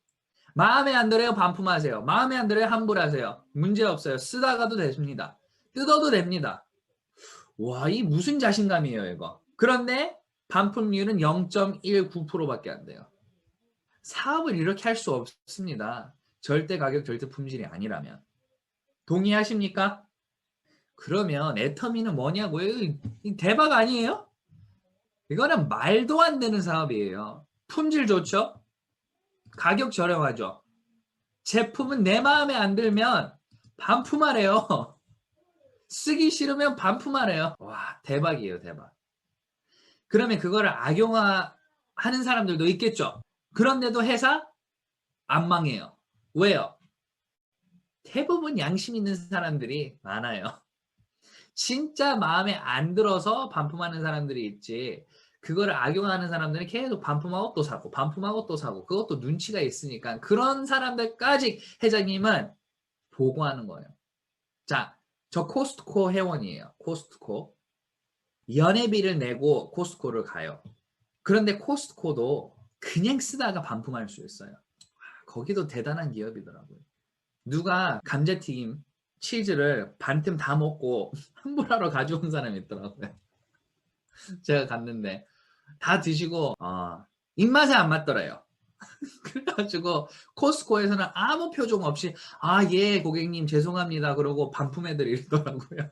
마음에 안 들어요 반품하세요. 마음에 안 들어요 환불하세요. 문제 없어요. 쓰다가도 됩니다. 뜯어도 됩니다. 와, 이 무슨 자신감이에요 이거. 그런데 반품률은 0.19%밖에 안 돼요. 사업을 이렇게 할 수 없습니다. 절대 가격, 절대 품질이 아니라면. 동의하십니까? 그러면 애터미는 뭐냐고요? 대박 아니에요? 이거는 말도 안 되는 사업이에요. 품질 좋죠? 가격 저렴하죠? 제품은 내 마음에 안 들면 반품하래요. 쓰기 싫으면 반품하래요. 와, 대박이에요, 대박. 그러면 그거를 악용하는 사람들도 있겠죠. 그런데도 회사 안 망해요. 왜요? 대부분 양심 있는 사람들이 많아요. 진짜 마음에 안 들어서 반품하는 사람들이 있지. 그거를 악용하는 사람들은 계속 반품하고 또 사고 반품하고 또 사고 그것도 눈치가 있으니까 그런 사람들까지 회장님은 보고하는 거예요. 자, 저 코스트코 회원이에요. 코스트코. 연회비를 내고 코스트코를 가요. 그런데 코스트코도 그냥 쓰다가 반품할 수 있어요. 거기도 대단한 기업이더라고요. 누가 감자튀김, 치즈를 반틈 다 먹고 환불하러 가져온 사람이 있더라고요. 제가 갔는데 다 드시고 입맛에 안 맞더래요. 그래가지고 코스트코에서는 아무 표정 없이 예 고객님 죄송합니다 그러고 반품해드리더라고요.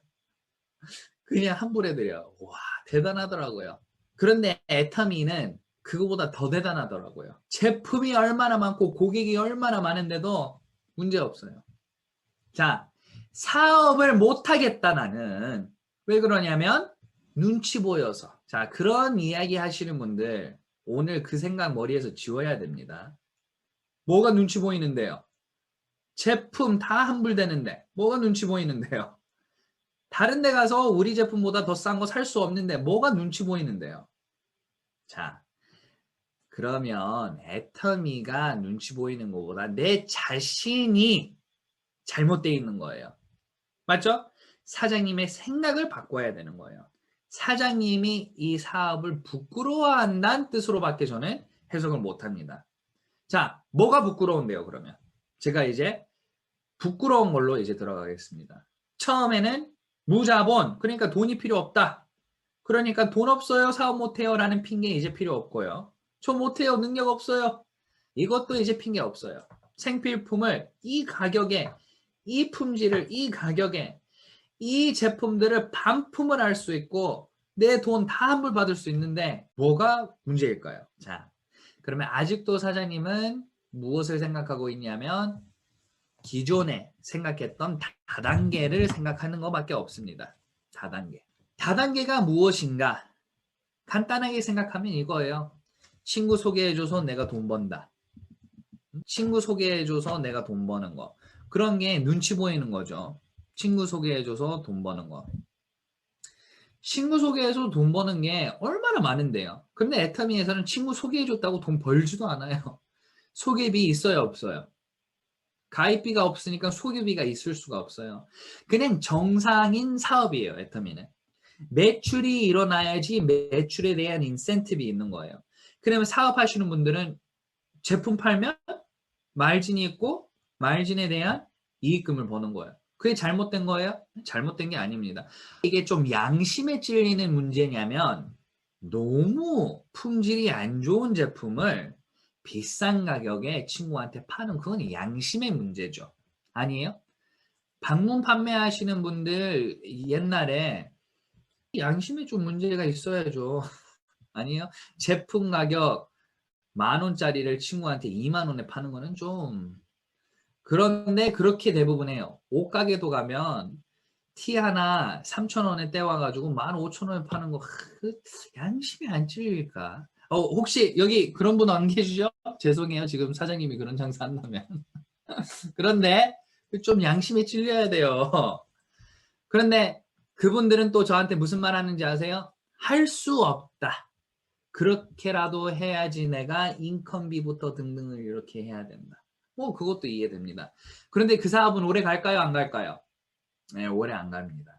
그냥 환불해드려요. 와 대단하더라고요. 그런데 애터미는 그거보다 더 대단하더라고요. 제품이 얼마나 많고 고객이 얼마나 많은데도 문제 없어요. 자, 사업을 못하겠다 나는. 왜 그러냐면 눈치 보여서. 자, 그런 이야기 하시는 분들 오늘 그 생각 머리에서 지워야 됩니다. 뭐가 눈치 보이는데요? 제품 다 환불되는데 뭐가 눈치 보이는데요? 다른 데 가서 우리 제품보다 더 싼 거 살 수 없는데 뭐가 눈치 보이는데요? 자, 그러면 애터미가 눈치 보이는 것보다 내 자신이 잘못되어 있는 거예요. 맞죠? 사장님의 생각을 바꿔야 되는 거예요. 사장님이 이 사업을 부끄러워한다는 뜻으로밖에 저는 해석을 못합니다. 자, 뭐가 부끄러운데요, 그러면? 제가 이제 부끄러운 걸로 이제 들어가겠습니다. 처음에는 무자본, 그러니까 돈이 필요 없다. 그러니까 돈 없어요, 사업 못해요 라는 핑계 이제 필요 없고요. 저 못해요, 능력 없어요. 이것도 이제 핑계 없어요. 생필품을 이 가격에, 이 품질을 이 가격에, 이 제품들을 반품을 할 수 있고 내 돈 다 환불 받을 수 있는데 뭐가 문제일까요? 자, 그러면 아직도 사장님은 무엇을 생각하고 있냐면 기존에 생각했던 다단계를 생각하는 것밖에 없습니다. 다단계. 다단계가 무엇인가? 간단하게 생각하면 이거예요. 친구 소개해줘서 내가 돈 번다. 친구 소개해줘서 내가 돈 버는 거. 그런 게 눈치 보이는 거죠. 친구 소개해줘서 돈 버는 거. 친구 소개해서 돈 버는 게 얼마나 많은데요. 근데 애터미에서는 친구 소개해줬다고 돈 벌지도 않아요. 소개비 있어요, 없어요? 가입비가 없으니까 소개비가 있을 수가 없어요. 그냥 정상인 사업이에요, 애터미는. 매출이 일어나야지 매출에 대한 인센티브가 있는 거예요. 그러면 사업하시는 분들은 제품 팔면 마진이 있고 마진에 대한 이익금을 버는 거예요. 그게 잘못된 거예요? 잘못된 게 아닙니다. 이게 좀 양심에 찔리는 문제냐면 너무 품질이 안 좋은 제품을 비싼 가격에 친구한테 파는 그건 양심의 문제죠. 아니에요? 방문 판매하시는 분들 옛날에 양심에 좀 문제가 있어야죠. 아니에요? 제품 가격 10,000원짜리를 친구한테 20,000원에 파는 거는 좀 그런데 그렇게 대부분 해요. 옷가게도 가면 티 하나 3,000원에 떼와가지고 15,000원에 파는 거 양심이 안 찔릴까? 혹시 여기 그런 분 안 계시죠? 죄송해요. 지금 사장님이 그런 장사 한다면. 그런데 좀 양심에 찔려야 돼요. 그런데 그분들은 또 저한테 무슨 말 하는지 아세요? 할 수 없다. 그렇게라도 해야지 내가 인건비부터 등등을 이렇게 해야 된다. 뭐 그것도 이해됩니다. 그런데 그 사업은 오래 갈까요? 안 갈까요? 네, 오래 안 갑니다.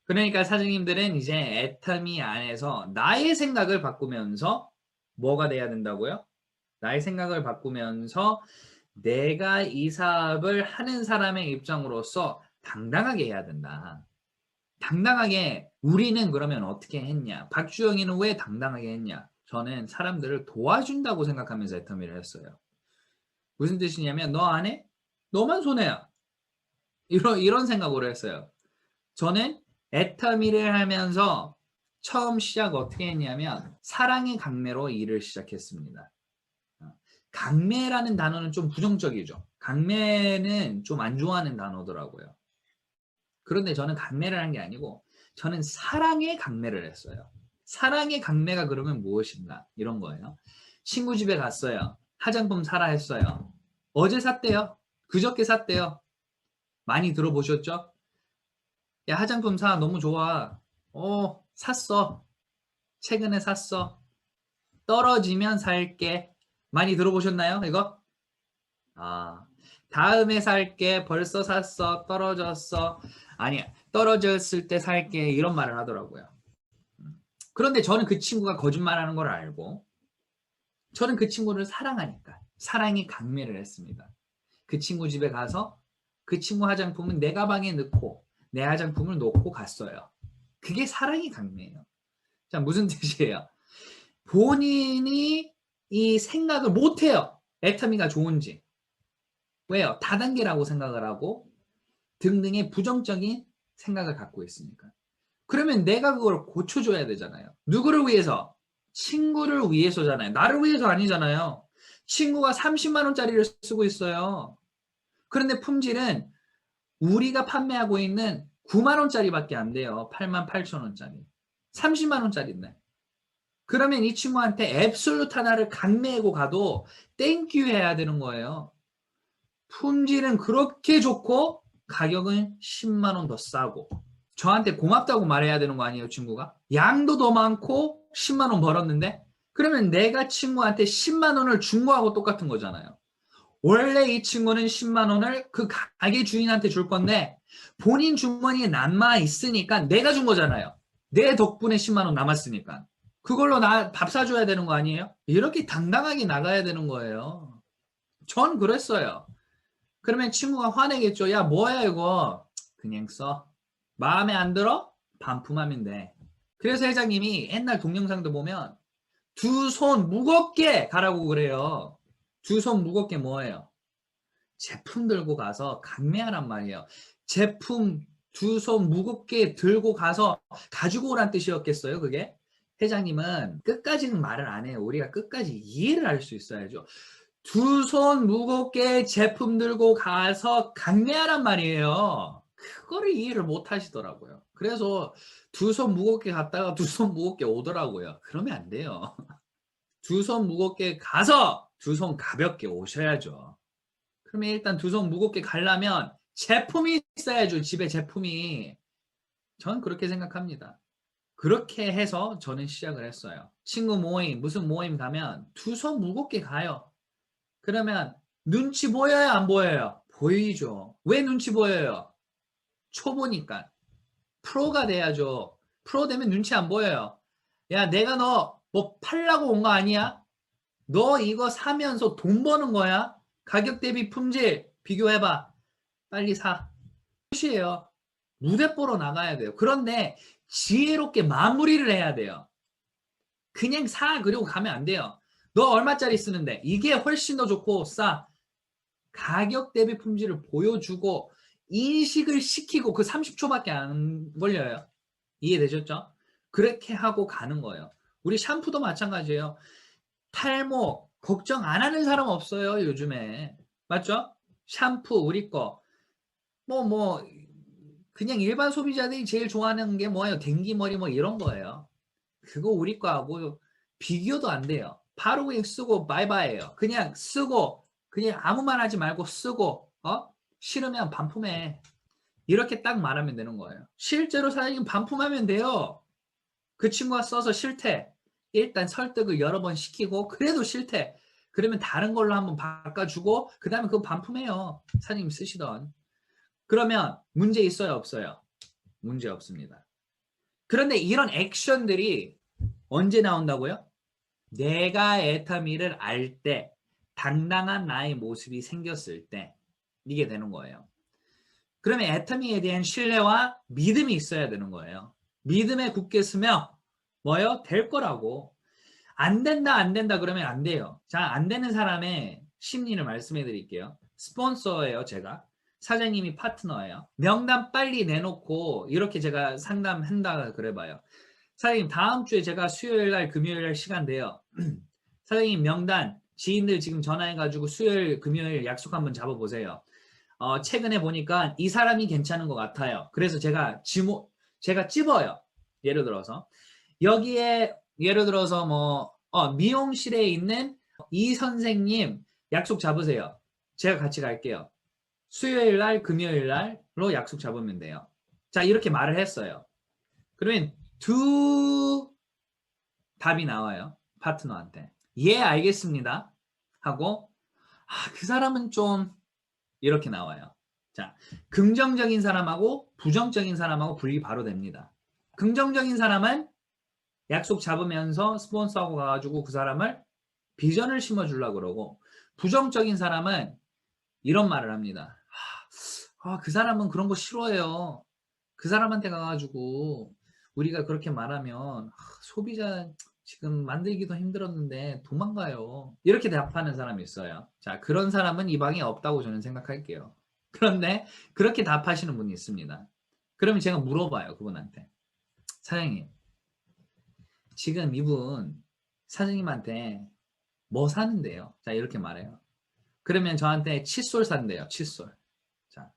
그러니까 사장님들은 이제 애터미 안에서 나의 생각을 바꾸면서 뭐가 돼야 된다고요? 나의 생각을 바꾸면서 내가 이 사업을 하는 사람의 입장으로서 당당하게 해야 된다. 당당하게 우리는 그러면 어떻게 했냐? 박주영이는 왜 당당하게 했냐? 저는 사람들을 도와준다고 생각하면서 애터미를 했어요. 무슨 뜻이냐면 너 안 해? 너만 손해야. 이런 생각으로 했어요. 저는 애터미를 하면서 처음 시작 어떻게 했냐면 사랑의 강매로 일을 시작했습니다. 강매라는 단어는 좀 부정적이죠. 강매는 좀 안 좋아하는 단어더라고요. 그런데 저는 강매를 한 게 아니고 저는 사랑의 강매를 했어요. 사랑의 강매가 그러면 무엇인가? 이런 거예요. 친구 집에 갔어요. 화장품 사라 했어요. 어제 샀대요. 그저께 샀대요. 많이 들어보셨죠? 야, 화장품 사. 너무 좋아. 샀어. 최근에 샀어. 떨어지면 살게. 많이 들어보셨나요? 이거? 아, 다음에 살게. 벌써 샀어. 떨어졌어. 아니야. 떨어졌을 때 살게. 이런 말을 하더라고요. 그런데 저는 그 친구가 거짓말하는 걸 알고 저는 그 친구를 사랑하니까 사랑의 강매를 했습니다. 그 친구 집에 가서 그 친구 화장품은 내 가방에 넣고 내 화장품을 놓고 갔어요. 그게 사랑의 강매예요. 자, 무슨 뜻이에요? 본인이 이 생각을 못해요. 애터미가 좋은지. 왜요? 다단계라고 생각을 하고 등등의 부정적인 생각을 갖고 있으니까. 그러면 내가 그걸 고쳐줘야 되잖아요. 누구를 위해서? 친구를 위해서잖아요. 나를 위해서 아니잖아요. 친구가 30만 원짜리를 쓰고 있어요. 그런데 품질은 우리가 판매하고 있는 9만 원짜리밖에 안 돼요. 8만 8천 원짜리. 30만 원짜리인데. 그러면 이 친구한테 앱솔루트 하나를 강매하고 가도 땡큐 해야 되는 거예요. 품질은 그렇게 좋고 가격은 10만 원 더 싸고 저한테 고맙다고 말해야 되는 거 아니에요, 친구가? 양도 더 많고 10만 원 벌었는데 그러면 내가 친구한테 10만 원을 준 거하고 똑같은 거잖아요. 원래 이 친구는 10만 원을 그 가게 주인한테 줄 건데 본인 주머니에 남아 있으니까 내가 준 거잖아요. 내 덕분에 10만 원 남았으니까. 그걸로 나 밥 사줘야 되는 거 아니에요? 이렇게 당당하게 나가야 되는 거예요. 전 그랬어요. 그러면 친구가 화내겠죠. 야, 뭐야 이거. 그냥 써. 마음에 안 들어? 반품하면 돼. 그래서 회장님이 옛날 동영상도 보면 두 손 무겁게 가라고 그래요. 두 손 무겁게 뭐예요? 제품 들고 가서 강매하란 말이에요. 제품 두 손 무겁게 들고 가서 가지고 오란 뜻이었겠어요, 그게? 회장님은 끝까지는 말을 안 해요. 우리가 끝까지 이해를 할 수 있어야죠. 두 손 무겁게 제품 들고 가서 강매하란 말이에요. 그거를 이해를 못 하시더라고요. 그래서 두 손 무겁게 갔다가 두 손 무겁게 오더라고요. 그러면 안 돼요. 두 손 무겁게 가서 두 손 가볍게 오셔야죠. 그러면 일단 두 손 무겁게 가려면 제품이 있어야죠. 집에 제품이. 저는 그렇게 생각합니다. 그렇게 해서 저는 시작을 했어요. 친구 모임, 무슨 모임 가면 두 손 무겁게 가요. 그러면 눈치 보여요? 안 보여요? 보이죠. 왜 눈치 보여요? 초보니까. 프로가 돼야죠. 프로 되면 눈치 안 보여요. 야, 내가 너 뭐 팔라고 온 거 아니야? 너 이거 사면서 돈 버는 거야? 가격 대비 품질 비교해봐. 빨리 사. 끝이에요. 무대 보러 나가야 돼요. 그런데 지혜롭게 마무리를 해야 돼요. 그냥 사 그리고 가면 안 돼요. 너 얼마짜리 쓰는데 이게 훨씬 더 좋고 싸. 가격 대비 품질을 보여주고 인식을 시키고 그 30초밖에 안 걸려요. 이해되셨죠? 그렇게 하고 가는 거예요. 우리 샴푸도 마찬가지예요. 탈모 걱정 안 하는 사람 없어요, 요즘에. 맞죠? 샴푸 우리 거. 뭐 그냥 일반 소비자들이 제일 좋아하는 게 뭐예요? 댕기머리 뭐 이런 거예요. 그거 우리 거하고 비교도 안 돼요. 바로 그냥 쓰고 바이바이예요. 그냥 쓰고 그냥 아무 말 하지 말고 쓰고 싫으면 반품해. 이렇게 딱 말하면 되는 거예요. 실제로 사장님 반품하면 돼요. 그 친구가 써서 싫대. 일단 설득을 여러 번 시키고 그래도 싫대. 그러면 다른 걸로 한번 바꿔주고 그 다음에 그거 반품해요. 사장님 쓰시던. 그러면 문제 있어요? 없어요? 문제 없습니다. 그런데 이런 액션들이 언제 나온다고요? 내가 애터미를 알 때, 당당한 나의 모습이 생겼을 때 이게 되는 거예요. 그러면 애터미에 대한 신뢰와 믿음이 있어야 되는 거예요. 믿음에 굳게 서며 뭐요? 될 거라고. 안 된다 안 된다 그러면 안 돼요. 자, 안 되는 사람의 심리를 말씀해 드릴게요. 스폰서예요, 제가. 사장님이 파트너예요. 명단 빨리 내놓고 이렇게 제가 상담한다 그래봐요. 사장님 다음 주에 제가 수요일 날 금요일 날 시간 돼요. 사장님 명단 지인들 지금 전화해가지고 수요일 금요일 약속 한번 잡아보세요. 최근에 보니까 이 사람이 괜찮은 것 같아요. 그래서 제가 찝어요. 예를 들어서 여기에 예를 들어서 미용실에 있는 이 선생님 약속 잡으세요. 제가 같이 갈게요. 수요일 날 금요일 날로 약속 잡으면 돼요. 자, 이렇게 말을 했어요. 그러면 두 답이 나와요. 파트너한테. 예, 알겠습니다. 하고 그 사람은 좀 이렇게 나와요. 자, 긍정적인 사람하고 부정적인 사람하고 분리 바로 됩니다. 긍정적인 사람은 약속 잡으면서 스폰서하고 가가지고 그 사람을 비전을 심어주려고 그러고 부정적인 사람은 이런 말을 합니다. 그 사람은 그런 거 싫어해요. 그 사람한테 가가지고 우리가 그렇게 말하면 소비자 지금 만들기도 힘들었는데 도망가요. 이렇게 답하는 사람이 있어요. 자, 그런 사람은 이 방에 없다고 저는 생각할게요. 그런데 그렇게 답하시는 분이 있습니다. 그러면 제가 물어봐요, 그분한테. 사장님, 지금 이분 사장님한테 뭐 사는데요? 자, 이렇게 말해요. 그러면 저한테 칫솔 산대요, 칫솔. 자,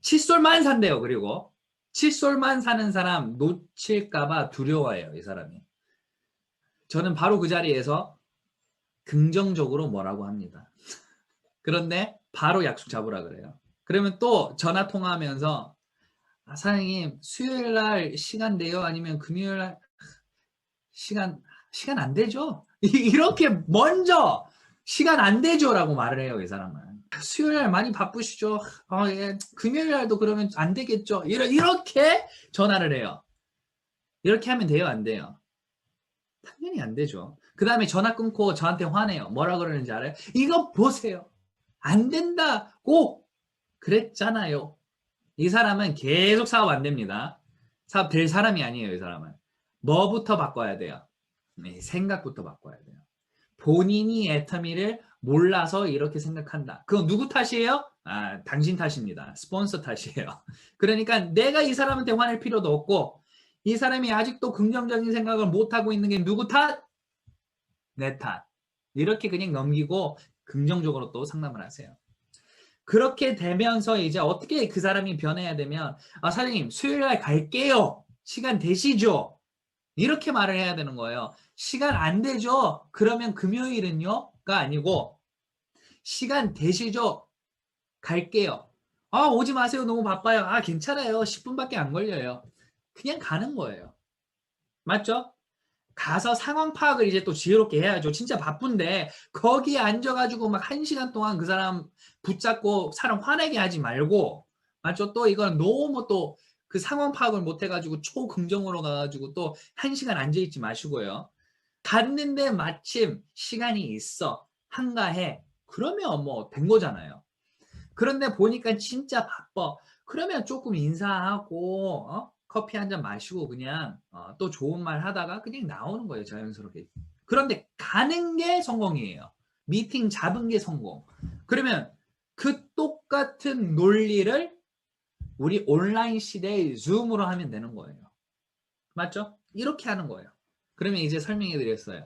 칫솔만 산대요, 그리고. 칫솔만 사는 사람 놓칠까봐 두려워해요, 이 사람이. 저는 바로 그 자리에서 긍정적으로 뭐라고 합니다. 그런데 바로 약속 잡으라 그래요. 그러면 또 전화 통화하면서 사장님 수요일 날 시간 돼요? 아니면 금요일 날 시간 안 되죠? 이렇게 먼저 시간 안 되죠라고 말을 해요, 이 사람은. 수요일 날 많이 바쁘시죠? 예. 금요일 날도 그러면 안 되겠죠? 이렇게 전화를 해요. 이렇게 하면 돼요, 안 돼요? 당연히 안 되죠. 그 다음에 전화 끊고 저한테 화내요. 뭐라 그러는지 알아요? 이거 보세요. 안 된다고 그랬잖아요. 이 사람은 계속 사업 안 됩니다. 사업 될 사람이 아니에요, 이 사람은. 뭐부터 바꿔야 돼요? 네, 생각부터 바꿔야 돼요. 본인이 애터미를 몰라서 이렇게 생각한다. 그건 누구 탓이에요? 아, 당신 탓입니다. 스폰서 탓이에요. 그러니까 내가 이 사람한테 화낼 필요도 없고 이 사람이 아직도 긍정적인 생각을 못하고 있는 게 누구 탓? 내 탓. 이렇게 그냥 넘기고 긍정적으로 또 상담을 하세요. 그렇게 되면서 이제 어떻게 그 사람이 변해야 되면 아, 사장님 수요일날 갈게요. 시간 되시죠? 이렇게 말을 해야 되는 거예요. 시간 안 되죠? 그러면 금요일은요?가 아니고 시간 되시죠? 갈게요. 아, 오지 마세요. 너무 바빠요. 아, 괜찮아요. 10분밖에 안 걸려요. 그냥 가는 거예요. 맞죠? 가서 상황 파악을 이제 또 지혜롭게 해야죠. 진짜 바쁜데 거기에 앉아가지고 막 1시간 동안 그 사람 붙잡고 사람 화내게 하지 말고 맞죠? 또 이건 너무 또 그 상황 파악을 못 해가지고 초긍정으로 가가지고 또 1시간 앉아있지 마시고요. 갔는데 마침 시간이 있어. 한가해. 그러면 뭐 된 거잖아요. 그런데 보니까 진짜 바빠. 그러면 조금 인사하고 커피 한 잔 마시고 그냥 또 좋은 말 하다가 그냥 나오는 거예요. 자연스럽게. 그런데 가는 게 성공이에요. 미팅 잡은 게 성공. 그러면 그 똑같은 논리를 우리 온라인 시대의 줌으로 하면 되는 거예요. 맞죠? 이렇게 하는 거예요. 그러면 이제 설명해 드렸어요.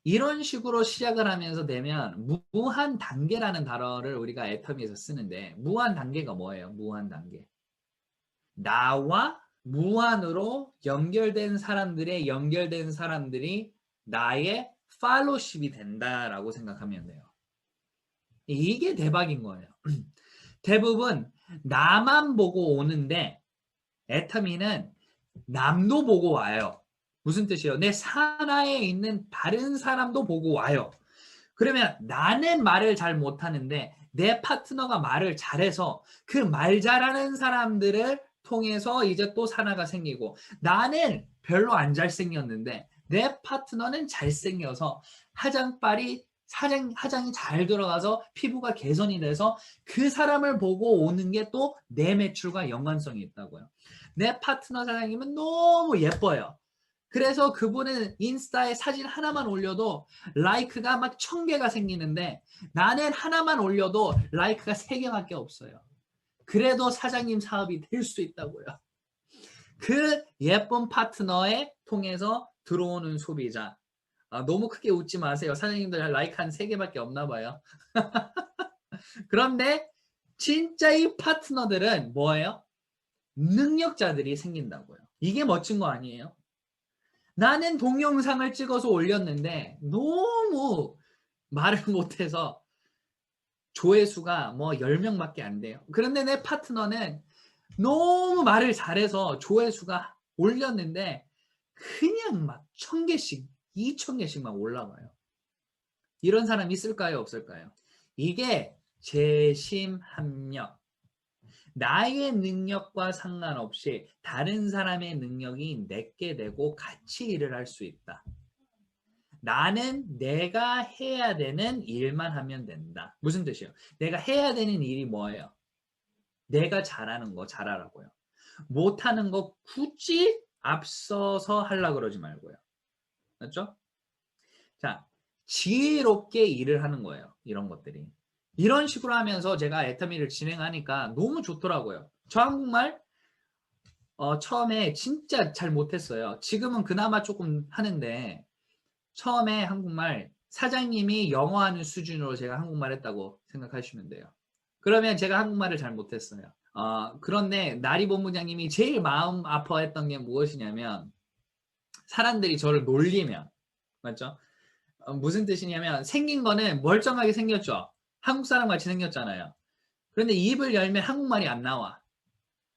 이런 식으로 시작을 하면서 되면 무한 단계라는 단어를 우리가 애터미에서 쓰는데 무한 단계가 뭐예요? 무한 단계. 나와 무한으로 연결된 사람들의 연결된 사람들이 나의 팔로십이 된다라고 생각하면 돼요. 이게 대박인 거예요. 대부분 나만 보고 오는데 애터미는 남도 보고 와요. 무슨 뜻이에요? 내 산하에 있는 다른 사람도 보고 와요. 그러면 나는 말을 잘 못하는데 내 파트너가 말을 잘해서 그 말 잘하는 사람들을 통해서 이제 또 산하가 생기고 나는 별로 안 잘생겼는데 내 파트너는 잘생겨서 화장이 잘 들어가서 피부가 개선이 돼서 그 사람을 보고 오는 게 또 내 매출과 연관성이 있다고요. 내 파트너 사장님은 너무 예뻐요. 그래서 그분은 인스타에 사진 하나만 올려도 라이크가 막 1000개가 생기는데 나는 하나만 올려도 라이크가 3개밖에 없어요. 그래도 사장님 사업이 될 수 있다고요. 그 예쁜 파트너에 통해서 들어오는 소비자. 너무 크게 웃지 마세요. 사장님들 라이크 한 3개밖에 없나 봐요. 그런데 진짜 이 파트너들은 뭐예요? 능력자들이 생긴다고요. 이게 멋진 거 아니에요? 나는 동영상을 찍어서 올렸는데 너무 말을 못해서 조회수가 뭐 10명밖에 안 돼요. 그런데 내 파트너는 너무 말을 잘해서 조회수가 올렸는데 그냥 막 1000개씩, 2000개씩 막 올라와요. 이런 사람 있을까요? 없을까요? 이게 재심합력. 나의 능력과 상관없이 다른 사람의 능력이 내게 되고 같이 일을 할 수 있다. 나는 내가 해야 되는 일만 하면 된다. 무슨 뜻이에요? 내가 해야 되는 일이 뭐예요? 내가 잘하는 거 잘하라고요. 못하는 거 굳이 앞서서 하려고 그러지 말고요. 맞죠? 자, 지혜롭게 일을 하는 거예요. 이런 것들이. 이런 식으로 하면서 제가 애터미를 진행하니까 너무 좋더라고요. 저 한국말 처음에 진짜 잘 못했어요. 지금은 그나마 조금 하는데 처음에 한국말 사장님이 영어 하는 수준으로 제가 한국말 했다고 생각하시면 돼요. 그러면 제가 한국말을 잘 못했어요. 그런데 나리 본부장님이 제일 마음 아파했던 게 무엇이냐면 사람들이 저를 놀리면 맞죠? 무슨 뜻이냐면 생긴 거는 멀쩡하게 생겼죠. 한국 사람 같이 생겼잖아요. 그런데 입을 열면 한국말이 안 나와.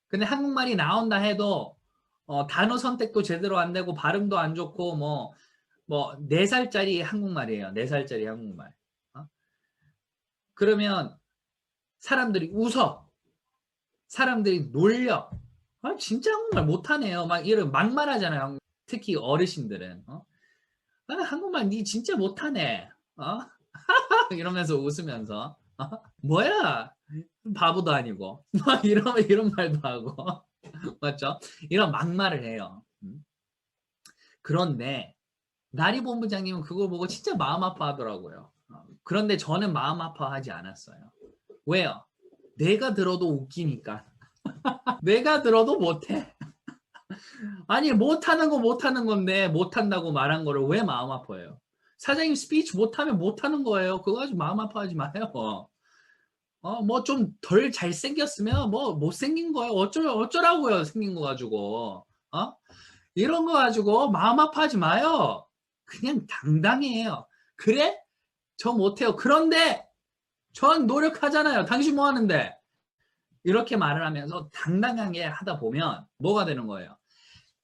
근데 한국말이 나온다 해도 단어 선택도 제대로 안 되고 발음도 안 좋고 뭐 4살짜리 한국말이에요. 4살짜리 한국말. 그러면 사람들이 웃어. 사람들이 놀려. 진짜 한국말 못하네요. 막 이런 막말하잖아요. 특히 어르신들은. 한국말 니 진짜 못하네. 이러면서 웃으면서. 뭐야? 바보도 아니고. 막 이런 말도 하고. 맞죠? 이런 막말을 해요. 그런데 나리 본부장님은 그걸 보고 진짜 마음 아파하더라고요. 그런데 저는 마음 아파하지 않았어요. 왜요? 내가 들어도 웃기니까. 내가 들어도 못해. 아니 못하는 거 못하는 건데 못한다고 말한 거를 왜 마음 아파해요? 사장님 스피치 못하면 못하는 거예요. 그거 가지고 마음 아파하지 마요. 뭐 좀 덜 잘생겼으면 뭐 못생긴 거예요. 어쩌라고요. 생긴 거 가지고. 이런 거 가지고 마음 아파하지 마요. 그냥 당당해요. 그래? 저 못해요. 그런데 전 노력하잖아요. 당신 뭐 하는데? 이렇게 말을 하면서 당당하게 하다 보면 뭐가 되는 거예요?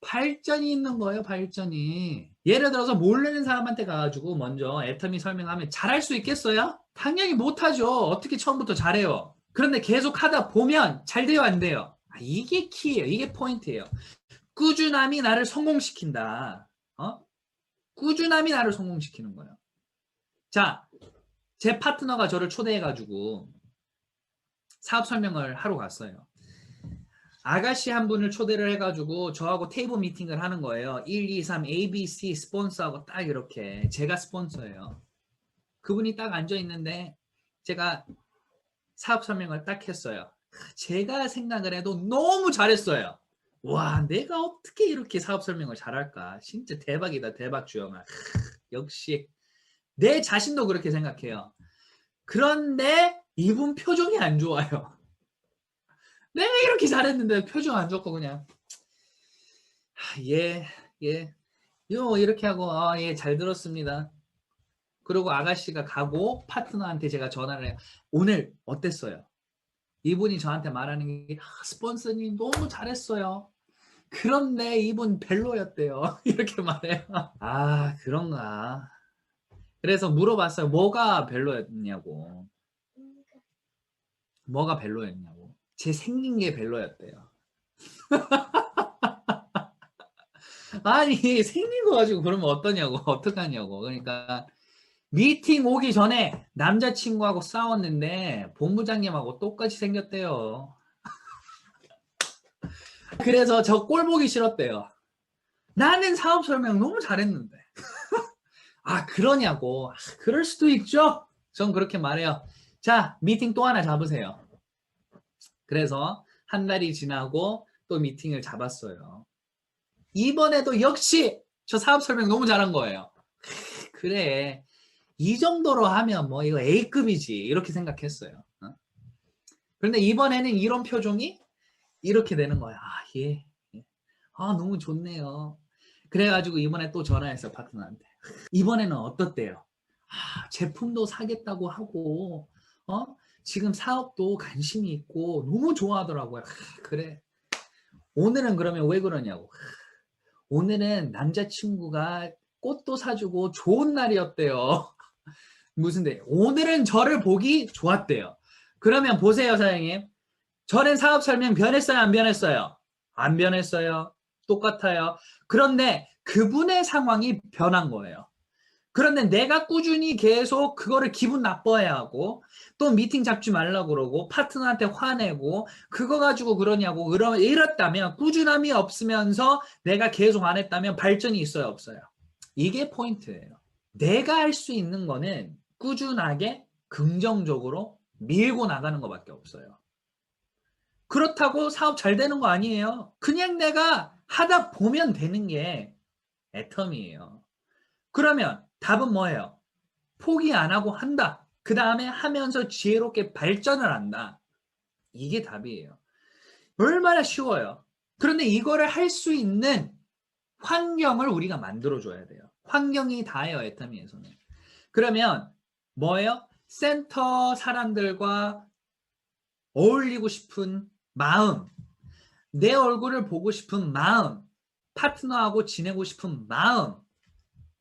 발전이 있는 거예요. 발전이. 예를 들어서 모르는 사람한테 가가지고 먼저 애터미 설명하면 잘할 수 있겠어요? 당연히 못하죠. 어떻게 처음부터 잘해요? 그런데 계속 하다 보면 잘 돼요, 안 돼요? 이게 키예요. 이게 포인트예요. 꾸준함이 나를 성공시킨다. 꾸준함이 나를 성공시키는 거예요. 자, 제 파트너가 저를 초대해가지고 사업 설명을 하러 갔어요. 아가씨 한 분을 초대를 해가지고 저하고 테이블 미팅을 하는 거예요. 1, 2, 3 ABC 스폰서하고 딱 이렇게 제가 스폰서예요. 그분이 딱 앉아있는데 제가 사업 설명을 딱 했어요. 제가 생각을 해도 너무 잘했어요. 와, 내가 어떻게 이렇게 사업 설명을 잘할까? 진짜 대박이다. 대박 주영아. 역시 내 자신도 그렇게 생각해요. 그런데 이분 표정이 안 좋아요. 내가 이렇게 잘했는데 표정 안 좋고 그냥 예, 이렇게 하고 예, 잘 들었습니다. 그리고 아가씨가 가고 파트너한테 제가 전화를 해요. 오늘 어땠어요? 이분이 저한테 말하는 게 스폰서님 너무 잘했어요. 그런데 이분 별로였대요. 이렇게 말해요. 그런가. 그래서 물어봤어요. 뭐가 별로였냐고. 뭐가 별로였냐고. 제 생긴 게 별로였대요. 아니 생긴 거 가지고 그러면 어떠냐고. 어떡하냐고. 그러니까 미팅 오기 전에 남자친구하고 싸웠는데 본부장님하고 똑같이 생겼대요. 그래서 저 꼴 보기 싫었대요. 나는 사업 설명 너무 잘했는데. 그러냐고. 그럴 수도 있죠. 전 그렇게 말해요. 자, 미팅 또 하나 잡으세요. 그래서 한 달이 지나고 또 미팅을 잡았어요. 이번에도 역시 저 사업 설명 너무 잘한 거예요. 그래. 이 정도로 하면 뭐 이거 A급이지. 이렇게 생각했어요. 그런데 이번에는 이런 표정이 이렇게 되는 거야. 예. 너무 좋네요. 그래가지고 이번에 또 전화했어요. 파트너한테. 이번에는 어떻대요? 제품도 사겠다고 하고 지금 사업도 관심이 있고 너무 좋아하더라고요. 그래. 오늘은 그러면 왜 그러냐고. 오늘은 남자친구가 꽃도 사주고 좋은 날이었대요. 무슨데? 오늘은 저를 보기 좋았대요. 그러면 보세요, 사장님. 저는 사업 설명 변했어요, 안 변했어요? 안 변했어요. 똑같아요. 그런데 그분의 상황이 변한 거예요. 그런데 내가 꾸준히 계속 그거를 기분 나빠야 하고 또 미팅 잡지 말라고 그러고 파트너한테 화내고 그거 가지고 그러냐고 이랬다면 꾸준함이 없으면서 내가 계속 안 했다면 발전이 있어요, 없어요? 이게 포인트예요. 내가 할 수 있는 거는 꾸준하게 긍정적으로 밀고 나가는 것밖에 없어요. 그렇다고 사업 잘 되는 거 아니에요. 그냥 내가 하다 보면 되는 게 애텀이에요. 그러면 답은 뭐예요? 포기 안 하고 한다. 그 다음에 하면서 지혜롭게 발전을 한다. 이게 답이에요. 얼마나 쉬워요. 그런데 이거를 할 수 있는 환경을 우리가 만들어줘야 돼요. 환경이 다예요, 애터미에서는. 그러면 뭐예요? 센터 사람들과 어울리고 싶은 마음, 내 얼굴을 보고 싶은 마음, 파트너하고 지내고 싶은 마음,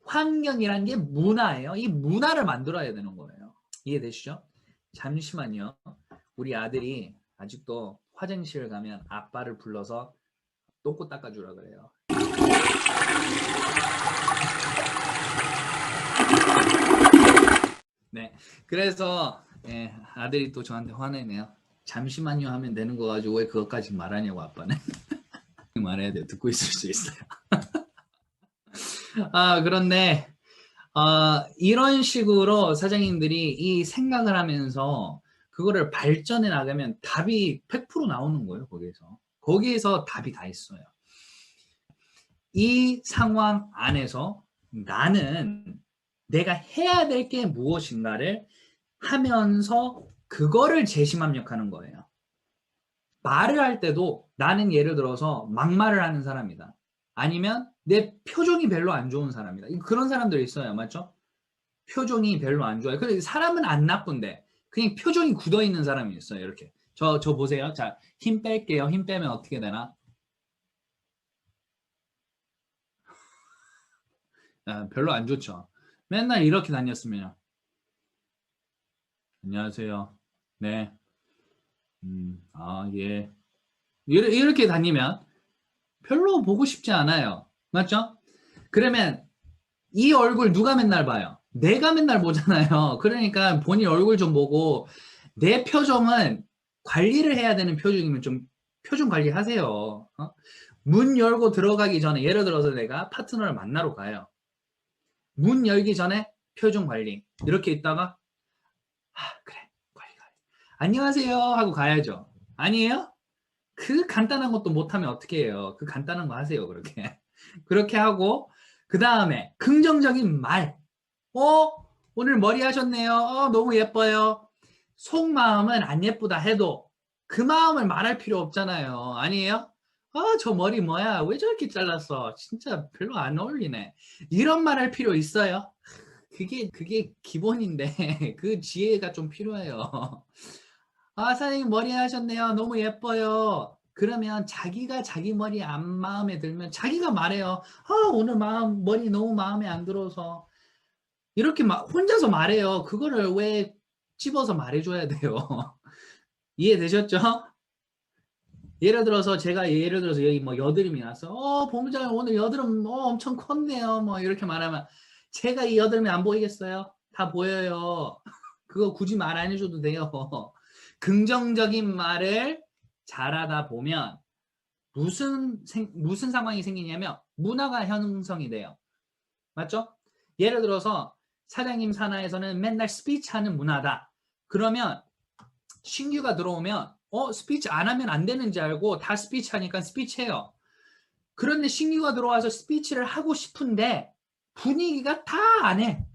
환경이란 게 문화예요. 이 문화를 만들어야 되는 거예요. 이해되시죠? 잠시만요. 우리 아들이 아직도 화장실 가면 아빠를 불러서 똥꼬 닦아주라 그래요. 네, 그래서 아들이 또 저한테 화내네요. 잠시만요 하면 되는 거 가지고 왜 그것까지 말하냐고 아빠는. 말해야 돼요. 듣고 있을 수 있어요. 그런데 이런 식으로 사장님들이 이 생각을 하면서 그거를 발전해 나가면 답이 100% 나오는 거예요. 거기에서 답이 다 있어요. 이 상황 안에서 나는 내가 해야 될 게 무엇인가를 하면서 그거를 재심합력하는 거예요. 말을 할 때도 나는 예를 들어서 막말을 하는 사람이다. 아니면 내 표정이 별로 안 좋은 사람이다. 그런 사람들 있어요. 맞죠? 표정이 별로 안 좋아요. 근데 사람은 안 나쁜데 그냥 표정이 굳어 있는 사람이 있어요. 이렇게. 저 보세요. 자, 힘 뺄게요. 힘 빼면 어떻게 되나? 별로 안 좋죠. 맨날 이렇게 다녔으면요. 안녕하세요. 네. 예. 이렇게 다니면 별로 보고 싶지 않아요. 맞죠? 그러면 이 얼굴 누가 맨날 봐요? 내가 맨날 보잖아요. 그러니까 본인 얼굴 좀 보고 내 표정은 관리를 해야 되는 표정이면 좀 표정 관리하세요. 문 열고 들어가기 전에 예를 들어서 내가 파트너를 만나러 가요. 문 열기 전에 표정 관리 이렇게 있다가 그래 관리 안녕하세요 하고 가야죠. 아니에요? 그 간단한 것도 못하면 어떻게 해요? 그 간단한 거 하세요. 그렇게 그렇게 하고 그 다음에 긍정적인 말. 오늘 머리 하셨네요. 너무 예뻐요. 속마음은 안 예쁘다 해도 그 마음을 말할 필요 없잖아요. 아니에요? 저 머리 뭐야? 왜 저렇게 잘랐어? 진짜 별로 안 어울리네. 이런 말 할 필요 있어요? 그게 기본인데 그 지혜가 좀 필요해요. 사장님 머리 하셨네요. 너무 예뻐요. 그러면 자기가 자기 머리 안 마음에 들면 자기가 말해요. 오늘 머리 너무 마음에 안 들어서. 이렇게 혼자서 말해요. 그거를 왜 집어서 말해줘야 돼요? 이해되셨죠? 예를 들어서 여기 뭐 여드름이 났어. 본부장님 오늘 여드름 엄청 컸네요. 뭐 이렇게 말하면 제가 이 여드름이 안 보이겠어요? 다 보여요. 그거 굳이 말 안 해줘도 돼요. 긍정적인 말을 잘하다 보면 무슨 상황이 생기냐면 문화가 형성이 돼요. 맞죠? 예를 들어서 사장님 산하에서는 맨날 스피치 하는 문화다. 그러면 신규가 들어오면 스피치 안 하면 안 되는지 알고 다 스피치 하니까 스피치 해요. 그런데 신규가 들어와서 스피치를 하고 싶은데 분위기가 다 안 해.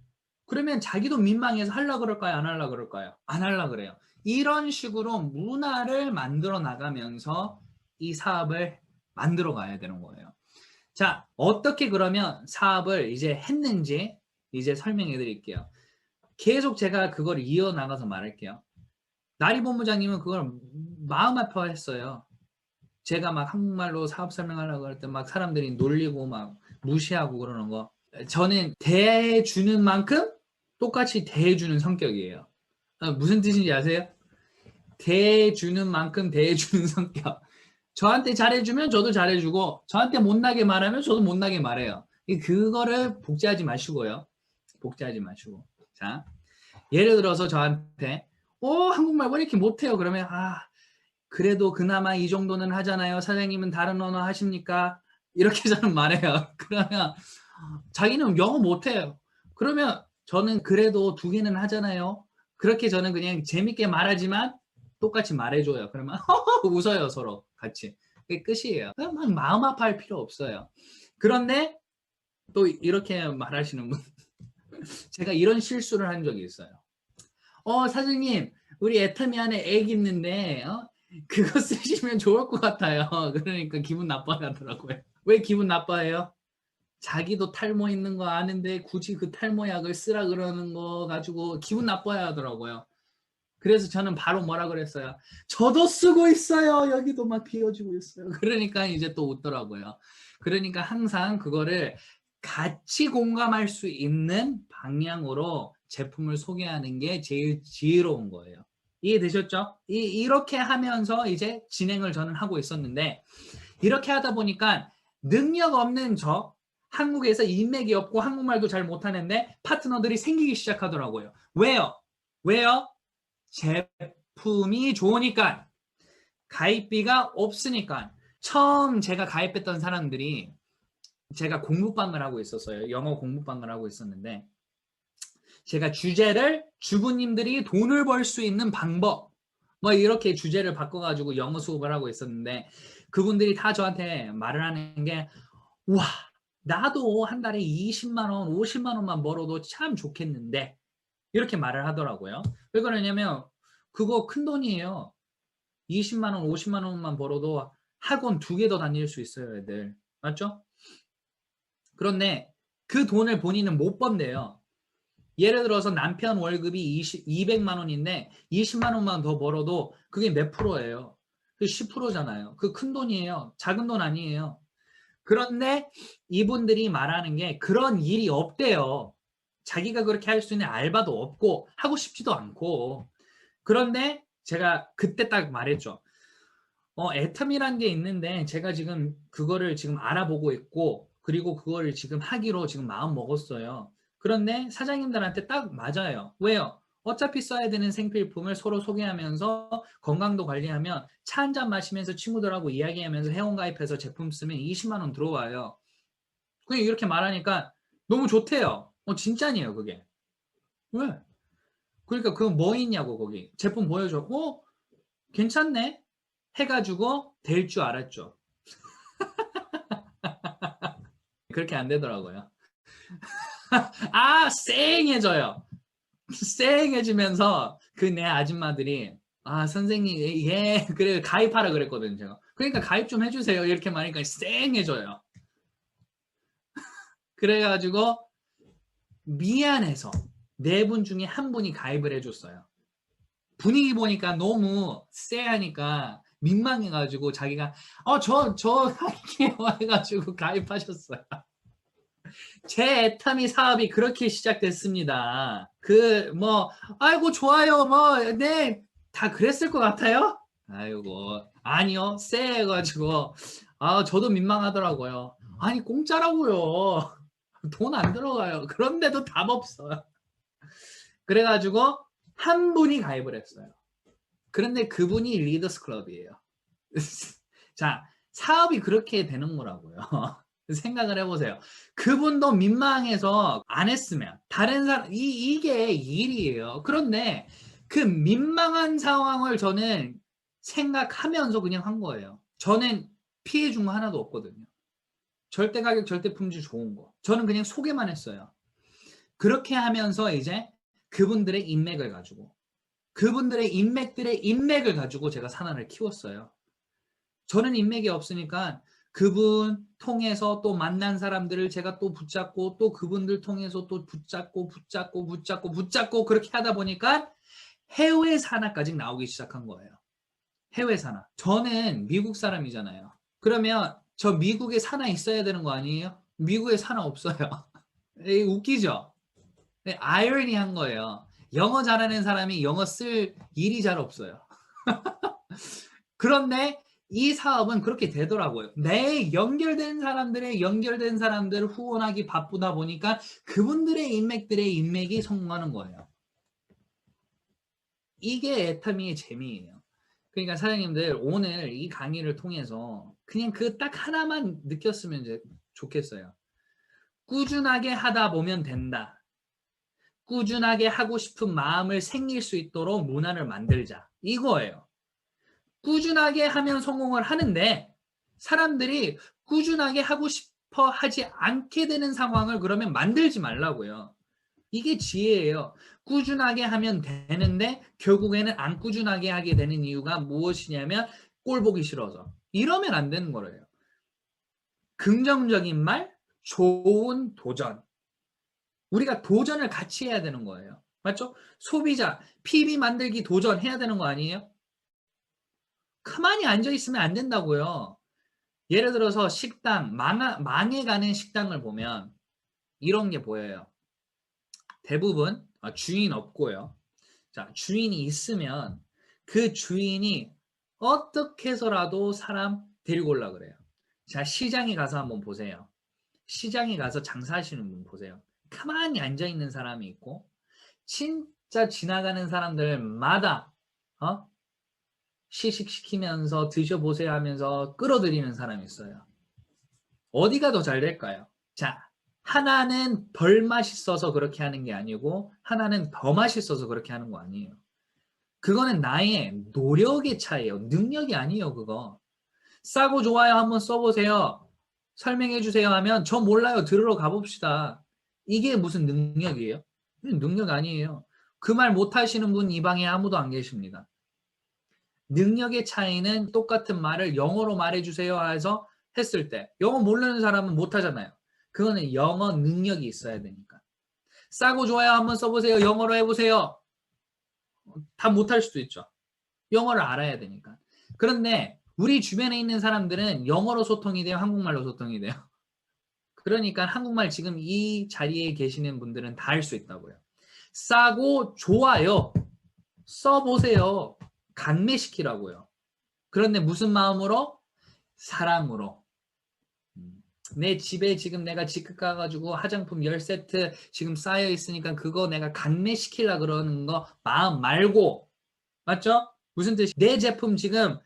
그러면 자기도 민망해서 하려고 그럴까요? 안 하려고 그럴까요? 안 하려고 그래요. 이런 식으로 문화를 만들어 나가면서 이 사업을 만들어 가야 되는 거예요. 자, 어떻게 그러면 사업을 이제 했는지 이제 설명해 드릴게요. 계속 제가 그걸 이어나가서 말할게요. 나리 본부장님은 그걸 마음 아파했어요. 제가 막 한국말로 사업 설명하려고 할 때 막 사람들이 놀리고 막 무시하고 그러는 거. 저는 대해주는 만큼 똑같이 대해주는 성격이에요. 무슨 뜻인지 아세요? 대해주는 만큼 대해주는 성격. 저한테 잘해주면 저도 잘해주고 저한테 못나게 말하면 저도 못나게 말해요. 그거를 복제하지 마시고요. 복제하지 마시고. 자, 예를 들어서 저한테 한국말 왜 이렇게 못해요? 그러면 그래도 그나마 이 정도는 하잖아요. 사장님은 다른 언어 하십니까? 이렇게 저는 말해요. 그러면 자기는 영어 못해요. 그러면 저는 그래도 2개는 하잖아요. 그렇게 저는 그냥 재밌게 말하지만 똑같이 말해줘요. 그러면 웃어요 서로 같이. 그게 끝이에요. 막 마음 아파할 필요 없어요. 그런데 또 이렇게 말하시는 분 제가 이런 실수를 한 적이 있어요. 사장님 우리 애터미 안에 액 있는데 그거 쓰시면 좋을 것 같아요. 그러니까 기분 나빠하더라고요. 왜 기분 나빠해요? 자기도 탈모 있는 거 아는데 굳이 그 탈모약을 쓰라 그러는 거 가지고 기분 나빠야 하더라고요. 그래서 저는 바로 뭐라 그랬어요. 저도 쓰고 있어요. 여기도 막 비어지고 있어요. 그러니까 이제 또 웃더라고요. 그러니까 항상 그거를 같이 공감할 수 있는 방향으로 제품을 소개하는 게 제일 지혜로운 거예요. 이해되셨죠? 이렇게 하면서 이제 진행을 저는 하고 있었는데 이렇게 하다 보니까 능력 없는 한국에서 인맥이 없고 한국말도 잘 못하는데 파트너들이 생기기 시작하더라고요. 왜요? 왜요? 제품이 좋으니까. 가입비가 없으니까. 처음 제가 가입했던 사람들이 제가 공부방을 하고 있었어요. 영어 공부방을 하고 있었는데 제가 주제를 주부님들이 돈을 벌 수 있는 방법 뭐 이렇게 주제를 바꿔가지고 영어 수업을 하고 있었는데 그분들이 다 저한테 말을 하는 게 와, 나도 한 달에 20만 원, 50만 원만 벌어도 참 좋겠는데 이렇게 말을 하더라고요. 왜 그러냐면 그거 큰 돈이에요. 20만 원, 50만 원만 벌어도 학원 2개 더 다닐 수 있어요, 애들. 맞죠? 그런데 그 돈을 본인은 못 번대요. 예를 들어서 남편 월급이 200만 원인데 20만 원만 더 벌어도 그게 몇 프로예요? 그 10%잖아요. 그 큰 돈이에요. 작은 돈 아니에요. 그런데 이분들이 말하는 게 그런 일이 없대요. 자기가 그렇게 할 수 있는 알바도 없고 하고 싶지도 않고. 그런데 제가 그때 딱 말했죠. 애텀이라는 게 있는데 제가 지금 그거를 지금 알아보고 있고 그리고 그거를 지금 하기로 지금 마음 먹었어요. 그런데 사장님들한테 딱 맞아요. 왜요? 어차피 써야 되는 생필품을 서로 소개하면서 건강도 관리하면 차 한 잔 마시면서 친구들하고 이야기하면서 회원가입해서 제품 쓰면 20만 원 들어와요. 그냥 이렇게 말하니까 너무 좋대요. 진짜니에요, 그게. 왜? 그러니까 그건 뭐 있냐고, 거기. 제품 보여줘. 괜찮네? 해가지고 될 줄 알았죠. 그렇게 안 되더라고요. 쌩해져요. 쌩해지면서 그 내 아줌마들이 선생님 예 그래 가입하라 그랬거든요. 제가. 그러니까 가입 좀 해주세요. 이렇게 말하니까 쌩해져요. 그래가지고 미안해서 4분 중에 한 분이 가입을 해줬어요. 분위기 보니까 너무 쎄하니까 민망해가지고 자기가 저 할게요 해가지고 가입하셨어요. 제 애터미 사업이 그렇게 시작됐습니다. 아이고 좋아요 네 다 그랬을 것 같아요. 아이고 아니요 쎄해가지고 저도 민망하더라고요. 아니 공짜라고요. 돈 안 들어가요. 그런데도 답 없어요. 그래가지고 한 분이 가입을 했어요. 그런데 그분이 리더스 클럽이에요. 자, 사업이 그렇게 되는 거라고요. 생각을 해보세요. 그분도 민망해서 안 했으면 다른 사람 이게 일이에요. 그런데 그 민망한 상황을 저는 생각하면서 그냥 한 거예요. 저는 피해 준 거 하나도 없거든요. 절대 가격, 절대 품질 좋은 거. 저는 그냥 소개만 했어요. 그렇게 하면서 이제 그분들의 인맥을 가지고 그분들의 인맥을 가지고 제가 산하를 키웠어요. 저는 인맥이 없으니까 그분 통해서 또 만난 사람들을 제가 또 붙잡고 또 그분들 통해서 또 붙잡고 그렇게 하다 보니까 해외 산하까지 나오기 시작한 거예요. 해외 산하. 저는 미국 사람이잖아요. 그러면 저 미국에 산하 있어야 되는 거 아니에요? 미국에 산하 없어요. 웃기죠? 아이러니한 거예요. 영어 잘하는 사람이 영어 쓸 일이 잘 없어요. 그런데 이 사업은 그렇게 되더라고요. 내 연결된 사람들을 후원하기 바쁘다 보니까 그분들의 인맥이 성공하는 거예요. 이게 애터미의 재미예요. 그러니까 사장님들 오늘 이 강의를 통해서 그냥 그 딱 하나만 느꼈으면 이제 좋겠어요. 꾸준하게 하다 보면 된다. 꾸준하게 하고 싶은 마음을 생길 수 있도록 문화를 만들자. 이거예요. 꾸준하게 하면 성공을 하는데 사람들이 꾸준하게 하고 싶어 하지 않게 되는 상황을 그러면 만들지 말라고요. 이게 지혜예요. 꾸준하게 하면 되는데 결국에는 안 꾸준하게 하게 되는 이유가 무엇이냐면 꼴 보기 싫어서. 이러면 안 되는 거예요. 긍정적인 말, 좋은 도전. 우리가 도전을 같이 해야 되는 거예요. 맞죠? 소비자, PB 만들기 도전해야 되는 거 아니에요? 가만히 앉아있으면 안 된다고요. 예를 들어서 식당, 망해가는 식당을 보면 이런 게 보여요. 대부분 주인 없고요. 자, 주인이 있으면 그 주인이 어떻게 해서라도 사람 데리고 오려고 그래요. 자, 시장에 가서 한번 보세요. 시장에 가서 장사하시는 분 보세요. 가만히 앉아있는 사람이 있고 진짜 지나가는 사람들마다 시식시키면서 드셔보세요 하면서 끌어들이는 사람이 있어요. 어디가 더 잘 될까요? 자, 하나는 덜 맛있어서 그렇게 하는 게 아니고 하나는 더 맛있어서 그렇게 하는 거 아니에요. 그거는 나의 노력의 차이예요. 능력이 아니에요, 그거. 싸고 좋아요 한번 써보세요. 설명해 주세요 하면 저 몰라요. 들으러 가봅시다. 이게 무슨 능력이에요? 능력 아니에요. 그 말 못하시는 분 이 방에 아무도 안 계십니다. 능력의 차이는 똑같은 말을 영어로 말해주세요 해서 했을 때 영어 모르는 사람은 못하잖아요. 그거는 영어 능력이 있어야 되니까. 싸고 좋아요 한번 써보세요. 영어로 해보세요. 다 못할 수도 있죠. 영어를 알아야 되니까. 그런데 우리 주변에 있는 사람들은 영어로 소통이 돼요? 한국말로 소통이 돼요? 그러니까 한국말 지금 이 자리에 계시는 분들은 다 할 수 있다고요. 싸고 좋아요. 써보세요. 강매시키라고요. 그런데 무슨 마음으로? 사랑으로. 내 집에 지금 내가 직급 가가지고 화장품 10세트 지금 쌓여 있으니까 그거 내가 강매시키려고 그러는 거 마음 말고. 맞죠? 무슨 뜻이? 내 제품 지금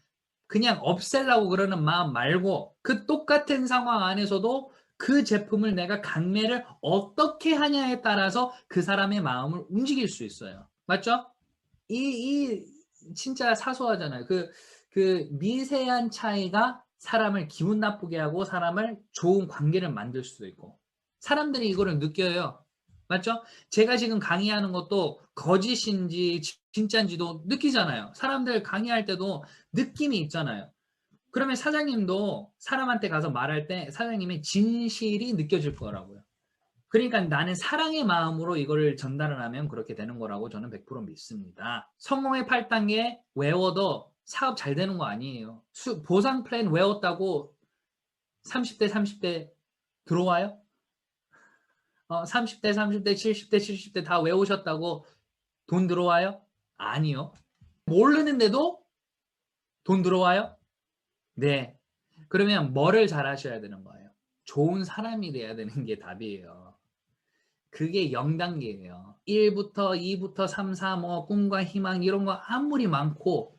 그냥 없애려고 그러는 마음 말고 그 똑같은 상황 안에서도 그 제품을 내가 강매를 어떻게 하냐에 따라서 그 사람의 마음을 움직일 수 있어요. 맞죠? 이 진짜 사소하잖아요. 그 미세한 차이가 사람을 기분 나쁘게 하고 사람을 좋은 관계를 만들 수도 있고 사람들이 이거를 느껴요. 맞죠? 제가 지금 강의하는 것도 거짓인지 진짜인지도 느끼잖아요. 사람들 강의할 때도 느낌이 있잖아요. 그러면 사장님도 사람한테 가서 말할 때 사장님의 진실이 느껴질 거라고요. 그러니까 나는 사랑의 마음으로 이거를 전달을 하면 그렇게 되는 거라고 저는 100% 믿습니다. 성공의 8단계 외워도 사업 잘 되는 거 아니에요. 보상 플랜 외웠다고 30대 30대 들어와요? 30대 30대 70대 70대 다 외우셨다고 돈 들어와요? 아니요. 모르는데도 돈 들어와요? 네. 그러면 뭐를 잘 하셔야 되는 거예요? 좋은 사람이 돼야 되는 게 답이에요. 그게 0단계예요. 1부터 2부터 3, 4, 뭐 꿈과 희망 이런 거 아무리 많고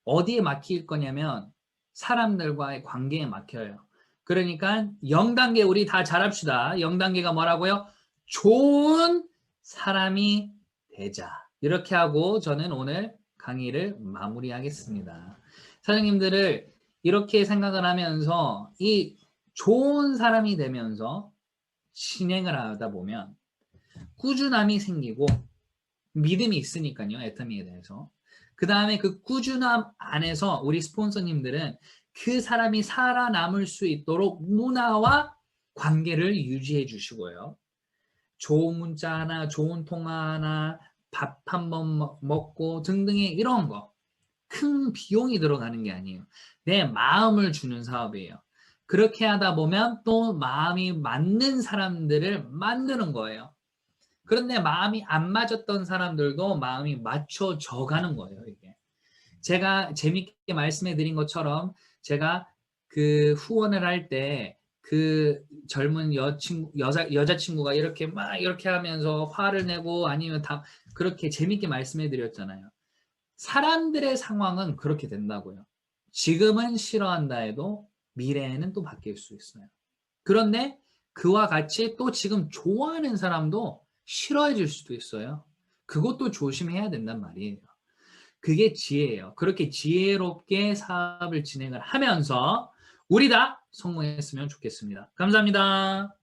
어디에 막힐 거냐면 사람들과의 관계에 막혀요. 그러니까 0단계 우리 다 잘합시다. 0단계가 뭐라고요? 좋은 사람이 되자. 이렇게 하고 저는 오늘 강의를 마무리하겠습니다. 사장님들을 이렇게 생각을 하면서 이 좋은 사람이 되면서 진행을 하다 보면 꾸준함이 생기고 믿음이 있으니까요. 애터미에 대해서. 그 다음에 그 꾸준함 안에서 우리 스폰서님들은 그 사람이 살아남을 수 있도록 문화와 관계를 유지해 주시고요. 좋은 문자 하나, 좋은 통화 하나, 밥 한번 먹고 등등의 이런 거. 큰 비용이 들어가는 게 아니에요. 내 마음을 주는 사업이에요. 그렇게 하다 보면 또 마음이 맞는 사람들을 만드는 거예요. 그런데 마음이 안 맞았던 사람들도 마음이 맞춰져 가는 거예요, 이게. 제가 재밌게 말씀해 드린 것처럼 제가 그 후원을 할 때 그 젊은 여자친구가 이렇게 막 이렇게 하면서 화를 내고 아니면 다 그렇게 재밌게 말씀해 드렸잖아요. 사람들의 상황은 그렇게 된다고요. 지금은 싫어한다 해도 미래에는 또 바뀔 수 있어요. 그런데 그와 같이 또 지금 좋아하는 사람도 싫어해질 수도 있어요. 그것도 조심해야 된단 말이에요. 그게 지혜예요. 그렇게 지혜롭게 사업을 진행을 하면서 우리 다 성공했으면 좋겠습니다. 감사합니다.